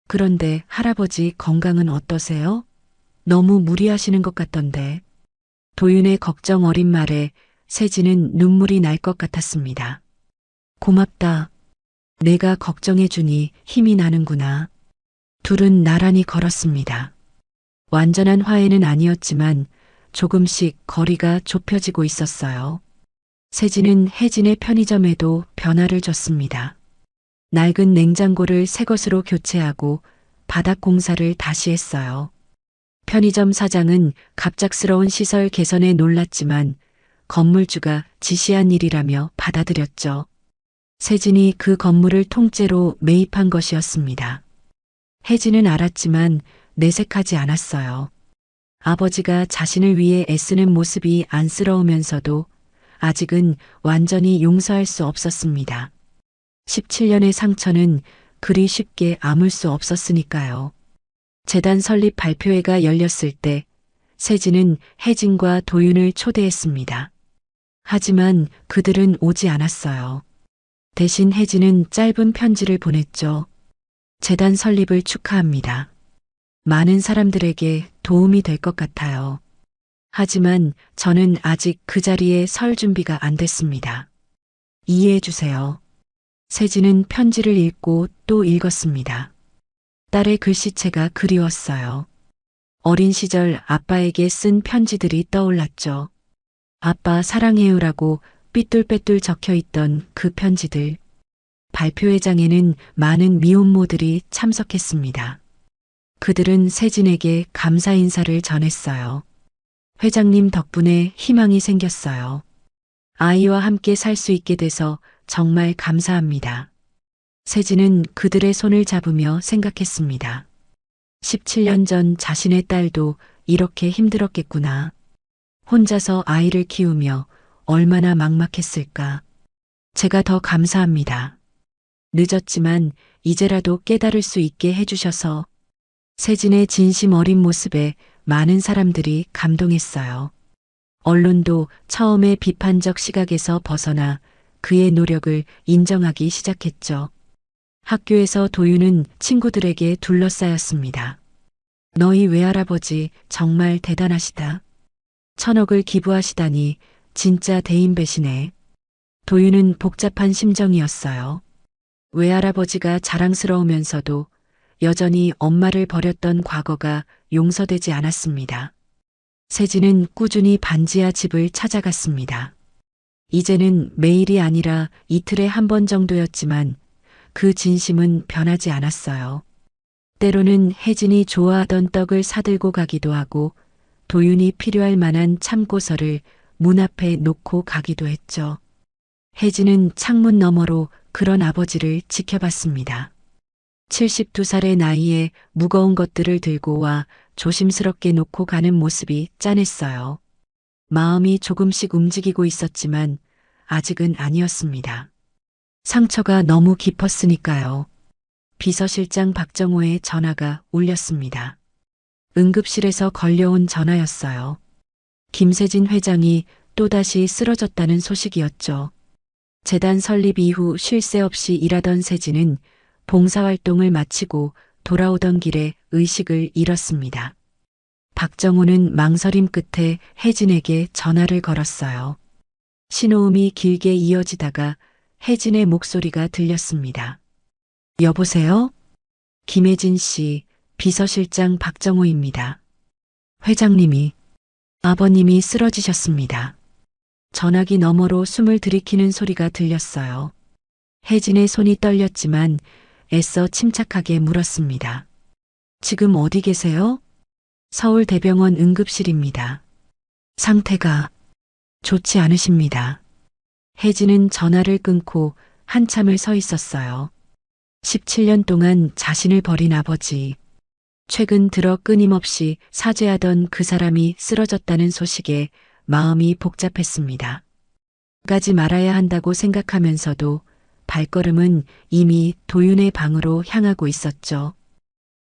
그런데 할아버지 건강은 어떠세요? 너무 무리하시는 것 같던데. 도윤의 걱정 어린 말에 세진은 눈물이 날 것 같았습니다. 고맙다. 내가 걱정해주니 힘이 나는구나. 둘은 나란히 걸었습니다. 완전한 화해는 아니었지만 조금씩 거리가 좁혀지고 있었어요. 세진은 혜진의 편의점에도 변화를 줬습니다. 낡은 냉장고를 새 것으로 교체하고 바닥 공사를 다시 했어요. 편의점 사장은 갑작스러운 시설 개선에 놀랐지만 건물주가 지시한 일이라며 받아들였죠. 세진이 그 건물을 통째로 매입한 것이었습니다. 혜진은 알았지만 내색하지 않았어요. 아버지가 자신을 위해 애쓰는 모습이 안쓰러우면서도 아직은 완전히 용서할 수 없었습니다. 17년의 상처는 그리 쉽게 아물 수 없었으니까요. 재단 설립 발표회가 열렸을 때 세진은 혜진과 도윤을 초대했습니다. 하지만 그들은 오지 않았어요. 대신 혜진은 짧은 편지를 보냈죠. 재단 설립을 축하합니다. 많은 사람들에게 도움이 될 것 같아요. 하지만 저는 아직 그 자리에 설 준비가 안 됐습니다. 이해해 주세요. 세진은 편지를 읽고 또 읽었습니다. 딸의 글씨체가 그리웠어요. 어린 시절 아빠에게 쓴 편지들이 떠올랐죠. 아빠 사랑해요라고 삐뚤빼뚤 적혀 있던 그 편지들. 발표회장에는 많은 미혼모들이 참석했습니다. 그들은 세진에게 감사 인사를 전했어요. 회장님 덕분에 희망이 생겼어요. 아이와 함께 살 수 있게 돼서 정말 감사합니다. 세진은 그들의 손을 잡으며 생각했습니다. 17년 전 자신의 딸도 이렇게 힘들었겠구나. 혼자서 아이를 키우며 얼마나 막막했을까. 제가 더 감사합니다. 늦었지만 이제라도 깨달을 수 있게 해주셔서. 세진의 진심 어린 모습에 많은 사람들이 감동했어요. 언론도 처음에 비판적 시각에서 벗어나 그의 노력을 인정하기 시작했죠. 학교에서 도윤은 친구들에게 둘러싸였습니다. 너희 외할아버지 정말 대단하시다. 1,000억을 기부하시다니 진짜 대인배시네. 도윤은 복잡한 심정이었어요. 외할아버지가 자랑스러우면서도 여전히 엄마를 버렸던 과거가 용서되지 않았습니다. 세진은 꾸준히 반지하 집을 찾아갔습니다. 이제는 매일이 아니라 이틀에 한 번 정도였지만 그 진심은 변하지 않았어요. 때로는 혜진이 좋아하던 떡을 사들고 가기도 하고 도윤이 필요할 만한 참고서를 문 앞에 놓고 가기도 했죠. 혜진은 창문 너머로 그런 아버지를 지켜봤습니다. 72살의 나이에 무거운 것들을 들고 와 조심스럽게 놓고 가는 모습이 짠했어요. 마음이 조금씩 움직이고 있었지만 아직은 아니었습니다. 상처가 너무 깊었으니까요. 비서실장 박정호의 전화가 울렸습니다. 응급실에서 걸려온 전화였어요. 김세진 회장이 또다시 쓰러졌다는 소식이었죠. 재단 설립 이후 쉴 새 없이 일하던 세진은 봉사활동을 마치고 돌아오던 길에 의식을 잃었습니다. 박정호는 망설임 끝에 혜진에게 전화를 걸었어요. 신호음이 길게 이어지다가 혜진의 목소리가 들렸습니다. 여보세요? 김혜진 씨, 비서실장 박정호입니다. 회장님이, 아버님이 쓰러지셨습니다. 전화기 너머로 숨을 들이키는 소리가 들렸어요. 혜진의 손이 떨렸지만 애써 침착하게 물었습니다. 지금 어디 계세요? 서울대병원 응급실입니다. 상태가 좋지 않으십니다. 혜진은 전화를 끊고 한참을 서 있었어요. 17년 동안 자신을 버린 아버지. 최근 들어 끊임없이 사죄하던 그 사람이 쓰러졌다는 소식에 마음이 복잡했습니다. 가지 말아야 한다고 생각하면서도 발걸음은 이미 도윤의 방으로 향하고 있었죠.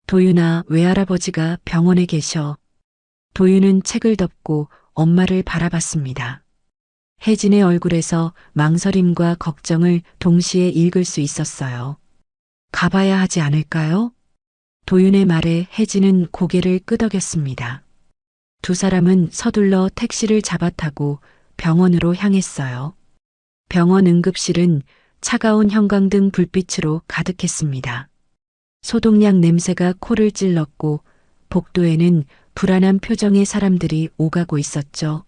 도윤아, 외할아버지가 병원에 계셔. 도윤은 책을 덮고 엄마를 바라봤습니다. 혜진의 얼굴에서 망설임과 걱정을 동시에 읽을 수 있었어요. 가봐야 하지 않을까요? 도윤의 말에 혜진은 고개를 끄덕였습니다. 두 사람은 서둘러 택시를 잡아타고 병원으로 향했어요. 병원 응급실은 차가운 형광등 불빛으로 가득했습니다. 소독약 냄새가 코를 찔렀고 복도에는 불안한 표정의 사람들이 오가고 있었죠.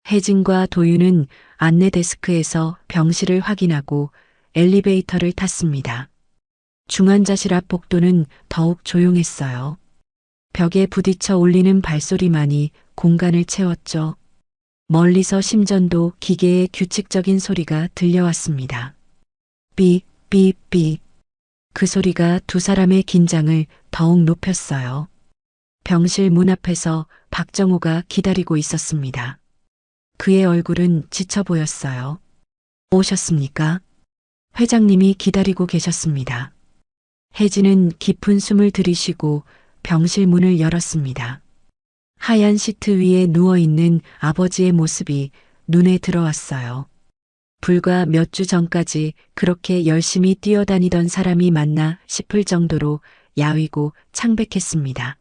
혜진과 도윤은 안내 데스크에서 병실을 확인하고 엘리베이터를 탔습니다. 중환자실 앞 복도는 더욱 조용했어요. 벽에 부딪혀 울리는 발소리만이 공간을 채웠죠. 멀리서 심전도 기계의 규칙적인 소리가 들려왔습니다. 삐, 삐, 삐. 그 소리가 두 사람의 긴장을 더욱 높였어요. 병실 문 앞에서 박정호가 기다리고 있었습니다. 그의 얼굴은 지쳐 보였어요. 오셨습니까? 회장님이 기다리고 계셨습니다. 혜진은 깊은 숨을 들이쉬고 병실 문을 열었습니다. 하얀 시트 위에 누워있는 아버지의 모습이 눈에 들어왔어요. 불과 몇 주 전까지 그렇게 열심히 뛰어다니던 사람이 맞나 싶을 정도로 야위고 창백했습니다.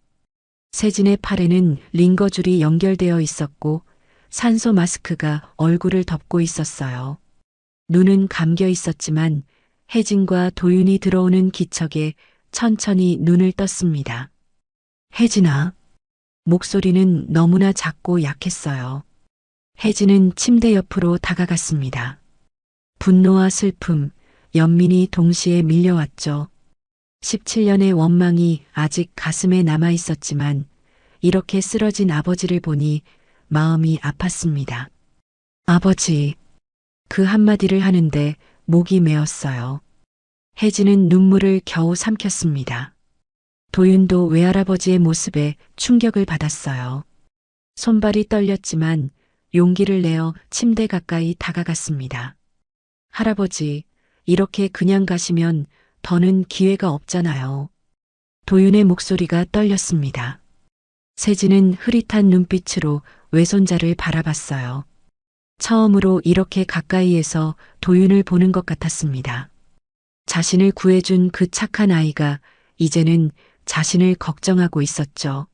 세진의 팔에는 링거줄이 연결되어 있었고 산소 마스크가 얼굴을 덮고 있었어요. 눈은 감겨 있었지만 혜진과 도윤이 들어오는 기척에 천천히 눈을 떴습니다. 혜진아. 목소리는 너무나 작고 약했어요. 혜진은 침대 옆으로 다가갔습니다. 분노와 슬픔, 연민이 동시에 밀려왔죠. 17년의 원망이 아직 가슴에 남아 있었지만 이렇게 쓰러진 아버지를 보니 마음이 아팠습니다. 아버지. 그 한마디를 하는데 목이 메었어요. 혜진은 눈물을 겨우 삼켰습니다. 도윤도 외할아버지의 모습에 충격을 받았어요. 손발이 떨렸지만 용기를 내어 침대 가까이 다가갔습니다. 할아버지, 이렇게 그냥 가시면 더는 기회가 없잖아요. 도윤의 목소리가 떨렸습니다. 세진은 흐릿한 눈빛으로 외손자를 바라봤어요. 처음으로 이렇게 가까이에서 도윤을 보는 것 같았습니다. 자신을 구해준 그 착한 아이가 이제는 자신을 걱정하고 있었죠.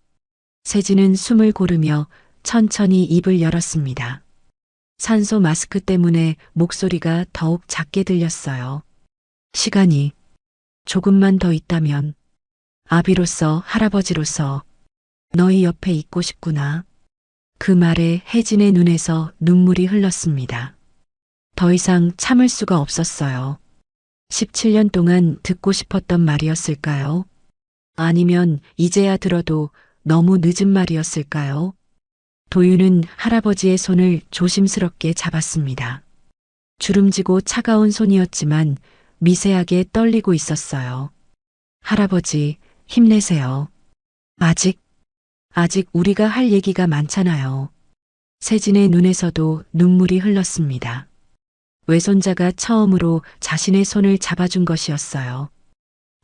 세진은 숨을 고르며 천천히 입을 열었습니다. 산소 마스크 때문에 목소리가 더욱 작게 들렸어요. 시간이 조금만 더 있다면 아비로서 할아버지로서 너희 옆에 있고 싶구나. 그 말에 혜진의 눈에서 눈물이 흘렀습니다. 더 이상 참을 수가 없었어요. 17년 동안 듣고 싶었던 말이었을까요? 아니면 이제야 들어도 너무 늦은 말이었을까요? 도윤은 할아버지의 손을 조심스럽게 잡았습니다. 주름지고 차가운 손이었지만 미세하게 떨리고 있었어요. 할아버지, 힘내세요. 아직 우리가 할 얘기가 많잖아요. 세진의 눈에서도 눈물이 흘렀습니다. 외손자가 처음으로 자신의 손을 잡아준 것이었어요.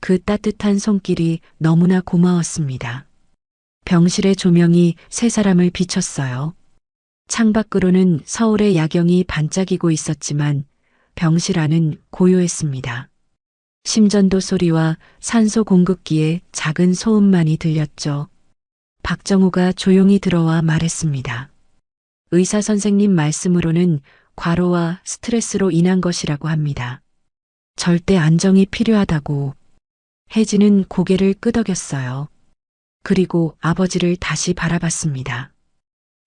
그 따뜻한 손길이 너무나 고마웠습니다. 병실의 조명이 세 사람을 비췄어요. 창밖으로는 서울의 야경이 반짝이고 있었지만 병실 안은 고요했습니다. 심전도 소리와 산소 공급기의 작은 소음만이 들렸죠. 박정우가 조용히 들어와 말했습니다. 의사 선생님 말씀으로는 과로와 스트레스로 인한 것이라고 합니다. 절대 안정이 필요하다고. 혜진은 고개를 끄덕였어요. 그리고 아버지를 다시 바라봤습니다.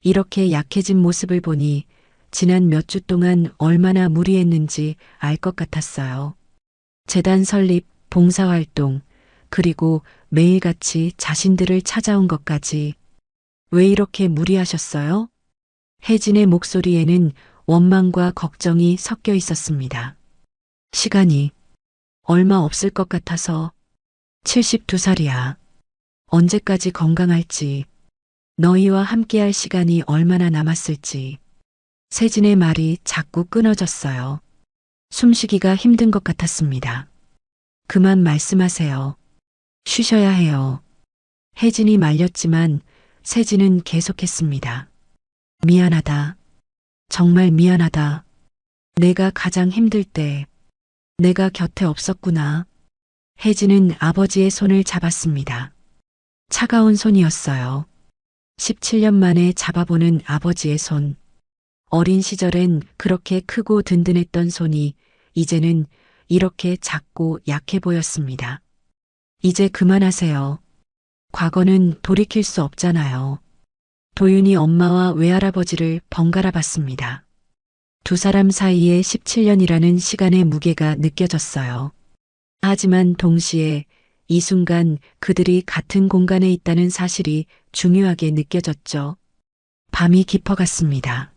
이렇게 약해진 모습을 보니 지난 몇 주 동안 얼마나 무리했는지 알 것 같았어요. 재단 설립, 봉사활동, 그리고 매일같이 자신들을 찾아온 것까지. 왜 이렇게 무리하셨어요? 혜진의 목소리에는 원망과 걱정이 섞여 있었습니다. 시간이 얼마 없을 것 같아서 72살이야. 언제까지 건강할지, 너희와 함께할 시간이 얼마나 남았을지. 세진의 말이 자꾸 끊어졌어요. 숨쉬기가 힘든 것 같았습니다. 그만 말씀하세요. 쉬셔야 해요. 혜진이 말렸지만 세진은 계속했습니다. 미안하다. 정말 미안하다. 내가 가장 힘들 때 내가 곁에 없었구나. 혜진은 아버지의 손을 잡았습니다. 차가운 손이었어요. 17년 만에 잡아보는 아버지의 손. 어린 시절엔 그렇게 크고 든든했던 손이 이제는 이렇게 작고 약해 보였습니다. 이제 그만하세요. 과거는 돌이킬 수 없잖아요. 도윤이 엄마와 외할아버지를 번갈아 봤습니다. 두 사람 사이에 17년이라는 시간의 무게가 느껴졌어요. 하지만 동시에 이 순간 그들이 같은 공간에 있다는 사실이 중요하게 느껴졌죠. 밤이 깊어갔습니다.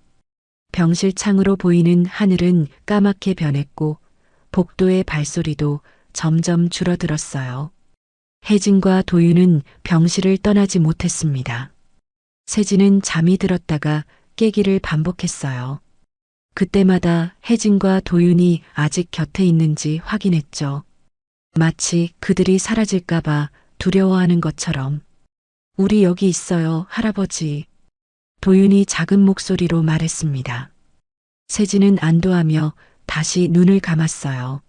병실 창으로 보이는 하늘은 까맣게 변했고 복도의 발소리도 점점 줄어들었어요. 혜진과 도윤은 병실을 떠나지 못했습니다. 세진은 잠이 들었다가 깨기를 반복했어요. 그때마다 혜진과 도윤이 아직 곁에 있는지 확인했죠. 마치 그들이 사라질까봐 두려워하는 것처럼. 우리 여기 있어요, 할아버지. 도윤이 작은 목소리로 말했습니다. 세진은 안도하며 다시 눈을 감았어요.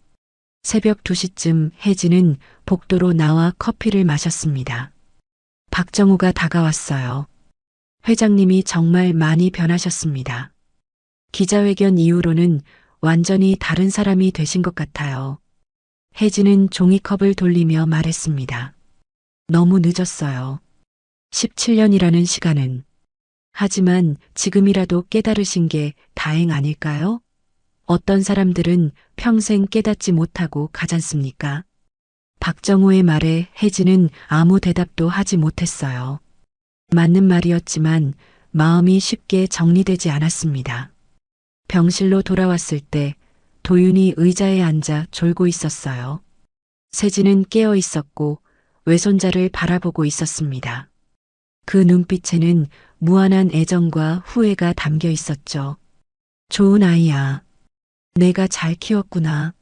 새벽 2시쯤 혜진은 복도로 나와 커피를 마셨습니다. 박정우가 다가왔어요. 회장님이 정말 많이 변하셨습니다. 기자회견 이후로는 완전히 다른 사람이 되신 것 같아요. 혜진은 종이컵을 돌리며 말했습니다. 너무 늦었어요. 17년이라는 시간은. 하지만 지금이라도 깨달으신 게 다행 아닐까요? 어떤 사람들은 평생 깨닫지 못하고 가잖습니까? 박정호의 말에 혜진은 아무 대답도 하지 못했어요. 맞는 말이었지만 마음이 쉽게 정리되지 않았습니다. 병실로 돌아왔을 때 도윤이 의자에 앉아 졸고 있었어요. 세진은 깨어 있었고 외손자를 바라보고 있었습니다. 그 눈빛에는 무한한 애정과 후회가 담겨 있었죠. 좋은 아이야. 내가 잘 키웠구나.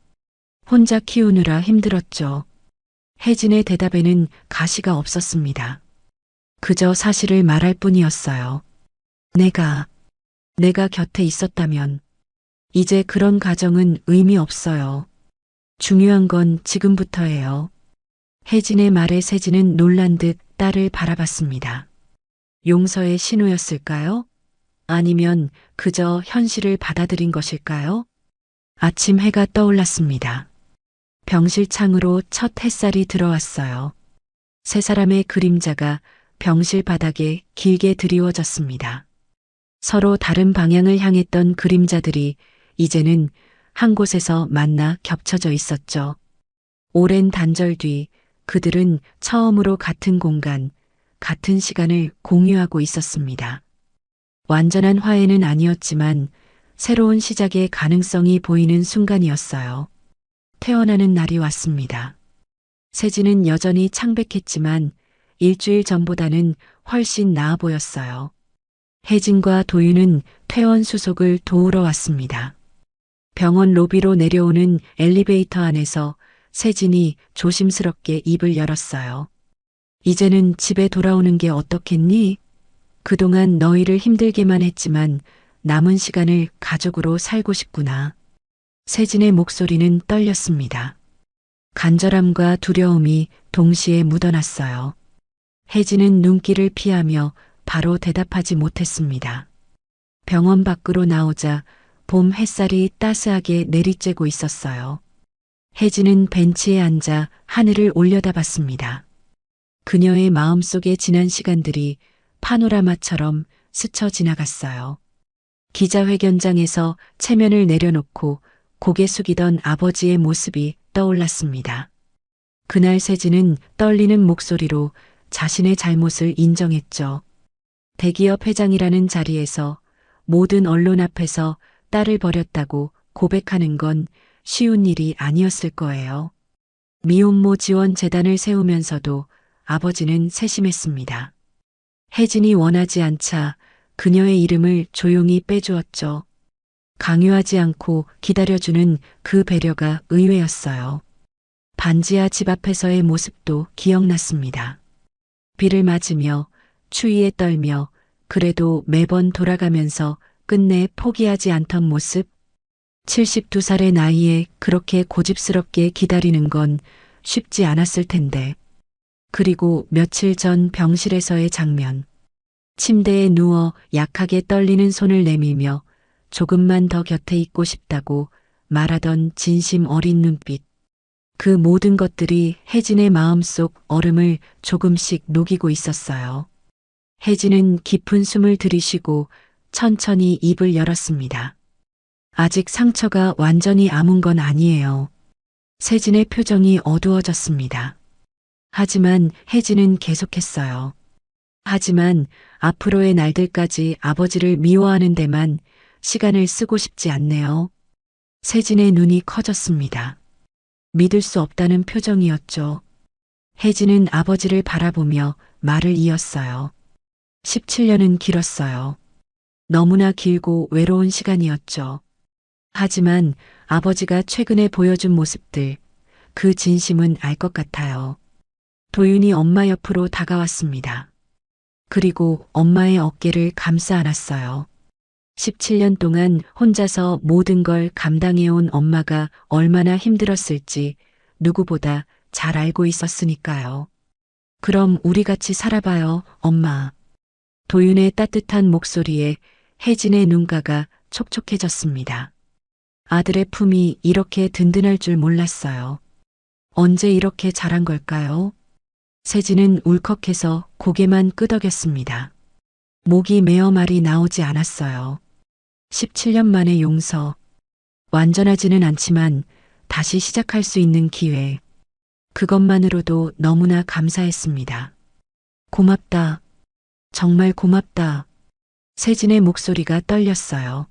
혼자 키우느라 힘들었죠. 혜진의 대답에는 가시가 없었습니다. 그저 사실을 말할 뿐이었어요. 내가 곁에 있었다면 이제 그런 가정은 의미 없어요. 중요한 건 지금부터예요. 혜진의 말에 세진은 놀란 듯 딸을 바라봤습니다. 용서의 신호였을까요? 아니면 그저 현실을 받아들인 것일까요? 아침 해가 떠올랐습니다. 병실 창으로 첫 햇살이 들어왔어요. 세 사람의 그림자가 병실 바닥에 길게 드리워졌습니다. 서로 다른 방향을 향했던 그림자들이 이제는 한 곳에서 만나 겹쳐져 있었죠. 오랜 단절 뒤 그들은 처음으로 같은 공간, 같은 시간을 공유하고 있었습니다. 완전한 화해는 아니었지만 새로운 시작의 가능성이 보이는 순간이었어요. 태어나는 날이 왔습니다. 세진은 여전히 창백했지만 일주일 전보다는 훨씬 나아 보였어요. 혜진과 도윤은 퇴원 수속을 도우러 왔습니다. 병원 로비로 내려오는 엘리베이터 안에서 세진이 조심스럽게 입을 열었어요. 이제는 집에 돌아오는 게 어떻겠니? 그동안 너희를 힘들게만 했지만 남은 시간을 가족으로 살고 싶구나. 세진의 목소리는 떨렸습니다. 간절함과 두려움이 동시에 묻어났어요. 혜진은 눈길을 피하며 바로 대답하지 못했습니다. 병원 밖으로 나오자 봄 햇살이 따스하게 내리쬐고 있었어요. 혜진은 벤치에 앉아 하늘을 올려다봤습니다. 그녀의 마음속에 지난 시간들이 파노라마처럼 스쳐 지나갔어요. 기자회견장에서 체면을 내려놓고 고개 숙이던 아버지의 모습이 떠올랐습니다. 그날 세진은 떨리는 목소리로 자신의 잘못을 인정했죠. 대기업 회장이라는 자리에서 모든 언론 앞에서 딸을 버렸다고 고백하는 건 쉬운 일이 아니었을 거예요. 미혼모 지원 재단을 세우면서도 아버지는 세심했습니다. 혜진이 원하지 않자 그녀의 이름을 조용히 빼주었죠. 강요하지 않고 기다려주는 그 배려가 의외였어요. 반지하 집 앞에서의 모습도 기억났습니다. 비를 맞으며 추위에 떨며 그래도 매번 돌아가면서 끝내 포기하지 않던 모습. 72살의 나이에 그렇게 고집스럽게 기다리는 건 쉽지 않았을 텐데. 그리고 며칠 전 병실에서의 장면. 침대에 누워 약하게 떨리는 손을 내밀며 조금만 더 곁에 있고 싶다고 말하던 진심 어린 눈빛. 그 모든 것들이 혜진의 마음속 얼음을 조금씩 녹이고 있었어요. 혜진은 깊은 숨을 들이쉬고 천천히 입을 열었습니다. 아직 상처가 완전히 아문 건 아니에요. 세진의 표정이 어두워졌습니다. 하지만 혜진은 계속했어요. 하지만 앞으로의 날들까지 아버지를 미워하는 데만 시간을 쓰고 싶지 않네요. 세진의 눈이 커졌습니다. 믿을 수 없다는 표정이었죠. 혜진은 아버지를 바라보며 말을 이었어요. 17년은 길었어요. 너무나 길고 외로운 시간이었죠. 하지만 아버지가 최근에 보여준 모습들, 그 진심은 알 것 같아요. 도윤이 엄마 옆으로 다가왔습니다. 그리고 엄마의 어깨를 감싸 안았어요. 17년 동안 혼자서 모든 걸 감당해온 엄마가 얼마나 힘들었을지 누구보다 잘 알고 있었으니까요. 그럼 우리 같이 살아봐요, 엄마. 도윤의 따뜻한 목소리에 혜진의 눈가가 촉촉해졌습니다. 아들의 품이 이렇게 든든할 줄 몰랐어요. 언제 이렇게 자란 걸까요? 세진은 울컥해서 고개만 끄덕였습니다. 목이 메어 말이 나오지 않았어요. 17년 만의 용서. 완전하지는 않지만 다시 시작할 수 있는 기회. 그것만으로도 너무나 감사했습니다. 고맙다. 정말 고맙다. 세진의 목소리가 떨렸어요.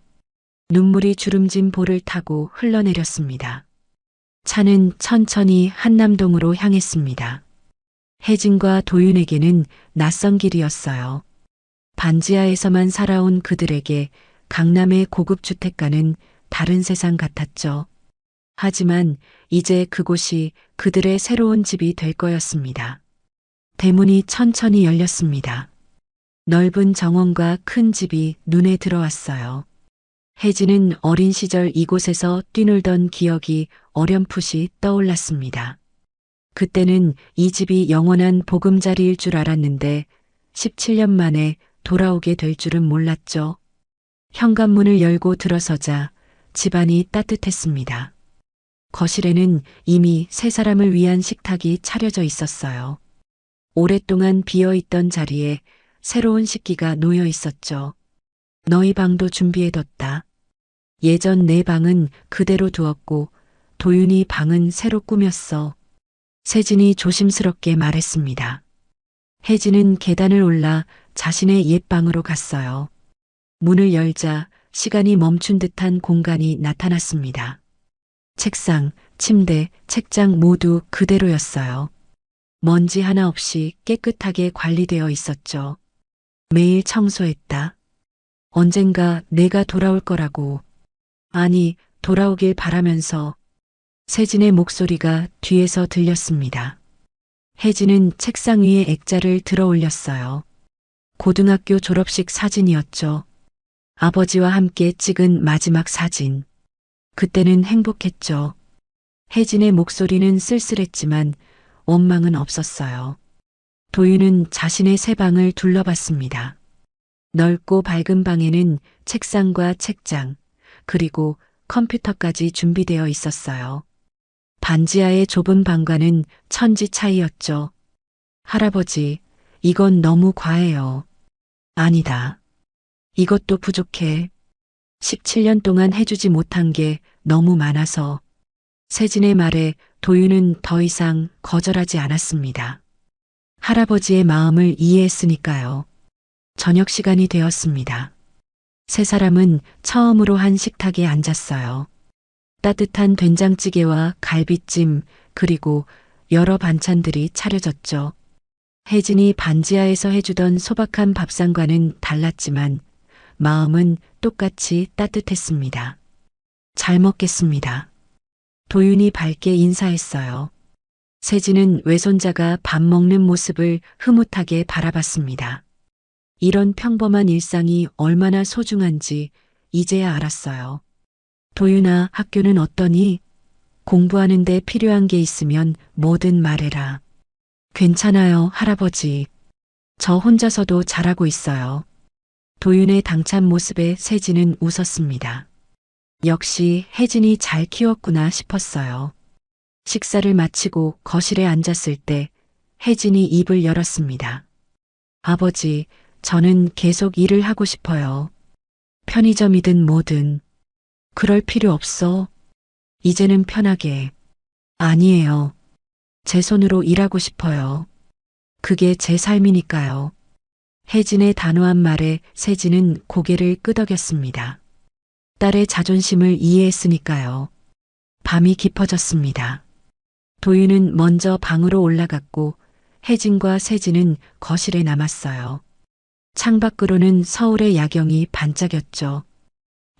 눈물이 주름진 볼을 타고 흘러내렸습니다. 차는 천천히 한남동으로 향했습니다. 혜진과 도윤에게는 낯선 길이었어요. 반지하에서만 살아온 그들에게 강남의 고급 주택가는 다른 세상 같았죠. 하지만 이제 그곳이 그들의 새로운 집이 될 거였습니다. 대문이 천천히 열렸습니다. 넓은 정원과 큰 집이 눈에 들어왔어요. 혜진은 어린 시절 이곳에서 뛰놀던 기억이 어렴풋이 떠올랐습니다. 그때는 이 집이 영원한 보금자리일 줄 알았는데 17년 만에 돌아오게 될 줄은 몰랐죠. 현관문을 열고 들어서자 집안이 따뜻했습니다. 거실에는 이미 세 사람을 위한 식탁이 차려져 있었어요. 오랫동안 비어있던 자리에 새로운 식기가 놓여 있었죠. 너희 방도 준비해뒀다. 예전 내 방은 그대로 두었고 도윤이 방은 새로 꾸몄어. 세진이 조심스럽게 말했습니다. 혜진은 계단을 올라 자신의 옛 방으로 갔어요. 문을 열자 시간이 멈춘 듯한 공간이 나타났습니다. 책상, 침대, 책장 모두 그대로였어요. 먼지 하나 없이 깨끗하게 관리되어 있었죠. 매일 청소했다. 언젠가 내가 돌아올 거라고. 아니, 돌아오길 바라면서. 세진의 목소리가 뒤에서 들렸습니다. 혜진은 책상 위에 액자를 들어 올렸어요. 고등학교 졸업식 사진이었죠. 아버지와 함께 찍은 마지막 사진. 그때는 행복했죠. 혜진의 목소리는 쓸쓸했지만 원망은 없었어요. 도윤은 자신의 새 방을 둘러봤습니다. 넓고 밝은 방에는 책상과 책장, 그리고 컴퓨터까지 준비되어 있었어요. 반지하의 좁은 방과는 천지 차이였죠. 할아버지, 이건 너무 과해요. 아니다. 이것도 부족해. 17년 동안 해주지 못한 게 너무 많아서. 세진의 말에 도윤은 더 이상 거절하지 않았습니다. 할아버지의 마음을 이해했으니까요. 저녁 시간이 되었습니다. 세 사람은 처음으로 한 식탁에 앉았어요. 따뜻한 된장찌개와 갈비찜, 그리고 여러 반찬들이 차려졌죠. 혜진이 반지하에서 해주던 소박한 밥상과는 달랐지만 마음은 똑같이 따뜻했습니다. 잘 먹겠습니다. 도윤이 밝게 인사했어요. 세진은 외손자가 밥 먹는 모습을 흐뭇하게 바라봤습니다. 이런 평범한 일상이 얼마나 소중한지 이제야 알았어요. 도윤아, 학교는 어떠니? 공부하는데 필요한 게 있으면 뭐든 말해라. 괜찮아요, 할아버지. 저 혼자서도 잘하고 있어요. 도윤의 당찬 모습에 세진은 웃었습니다. 역시 혜진이 잘 키웠구나 싶었어요. 식사를 마치고 거실에 앉았을 때 혜진이 입을 열었습니다. 아버지, 저는 계속 일을 하고 싶어요. 편의점이든 뭐든. 그럴 필요 없어. 이제는 편하게. 아니에요. 제 손으로 일하고 싶어요. 그게 제 삶이니까요. 혜진의 단호한 말에 세진은 고개를 끄덕였습니다. 딸의 자존심을 이해했으니까요. 밤이 깊어졌습니다. 도윤은 먼저 방으로 올라갔고 혜진과 세진은 거실에 남았어요. 창밖으로는 서울의 야경이 반짝였죠.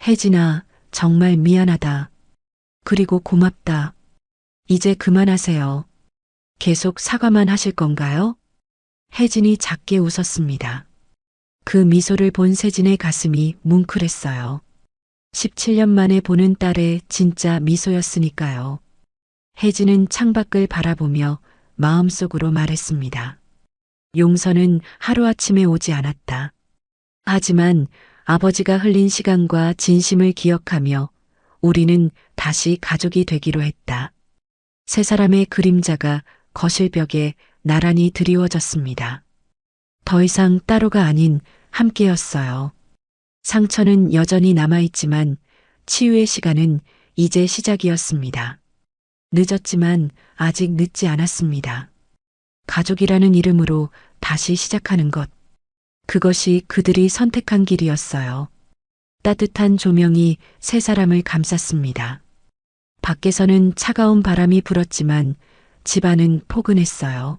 혜진아, 정말 미안하다. 그리고 고맙다. 이제 그만하세요. 계속 사과만 하실 건가요? 혜진이 작게 웃었습니다. 그 미소를 본 세진의 가슴이 뭉클했어요. 17년 만에 보는 딸의 진짜 미소였으니까요. 혜진은 창밖을 바라보며 마음속으로 말했습니다. 용서는 하루아침에 오지 않았다. 하지만 아버지가 흘린 시간과 진심을 기억하며 우리는 다시 가족이 되기로 했다. 세 사람의 그림자가 거실벽에 나란히 드리워졌습니다. 더 이상 따로가 아닌 함께였어요. 상처는 여전히 남아있지만 치유의 시간은 이제 시작이었습니다. 늦었지만 아직 늦지 않았습니다. 가족이라는 이름으로 다시 시작하는 것. 그것이 그들이 선택한 길이었어요. 따뜻한 조명이 세 사람을 감쌌습니다. 밖에서는 차가운 바람이 불었지만 집안은 포근했어요.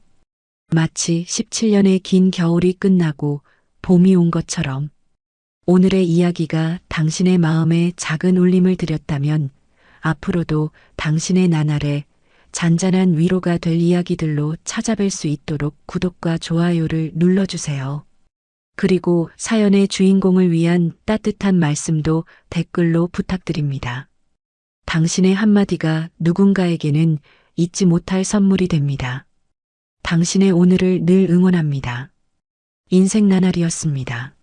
마치 17년의 긴 겨울이 끝나고 봄이 온 것처럼. 오늘의 이야기가 당신의 마음에 작은 울림을 드렸다면 앞으로도 당신의 나날에 잔잔한 위로가 될 이야기들로 찾아뵐 수 있도록 구독과 좋아요를 눌러주세요. 그리고 사연의 주인공을 위한 따뜻한 말씀도 댓글로 부탁드립니다. 당신의 한마디가 누군가에게는 잊지 못할 선물이 됩니다. 당신의 오늘을 늘 응원합니다. 인생 나날이었습니다.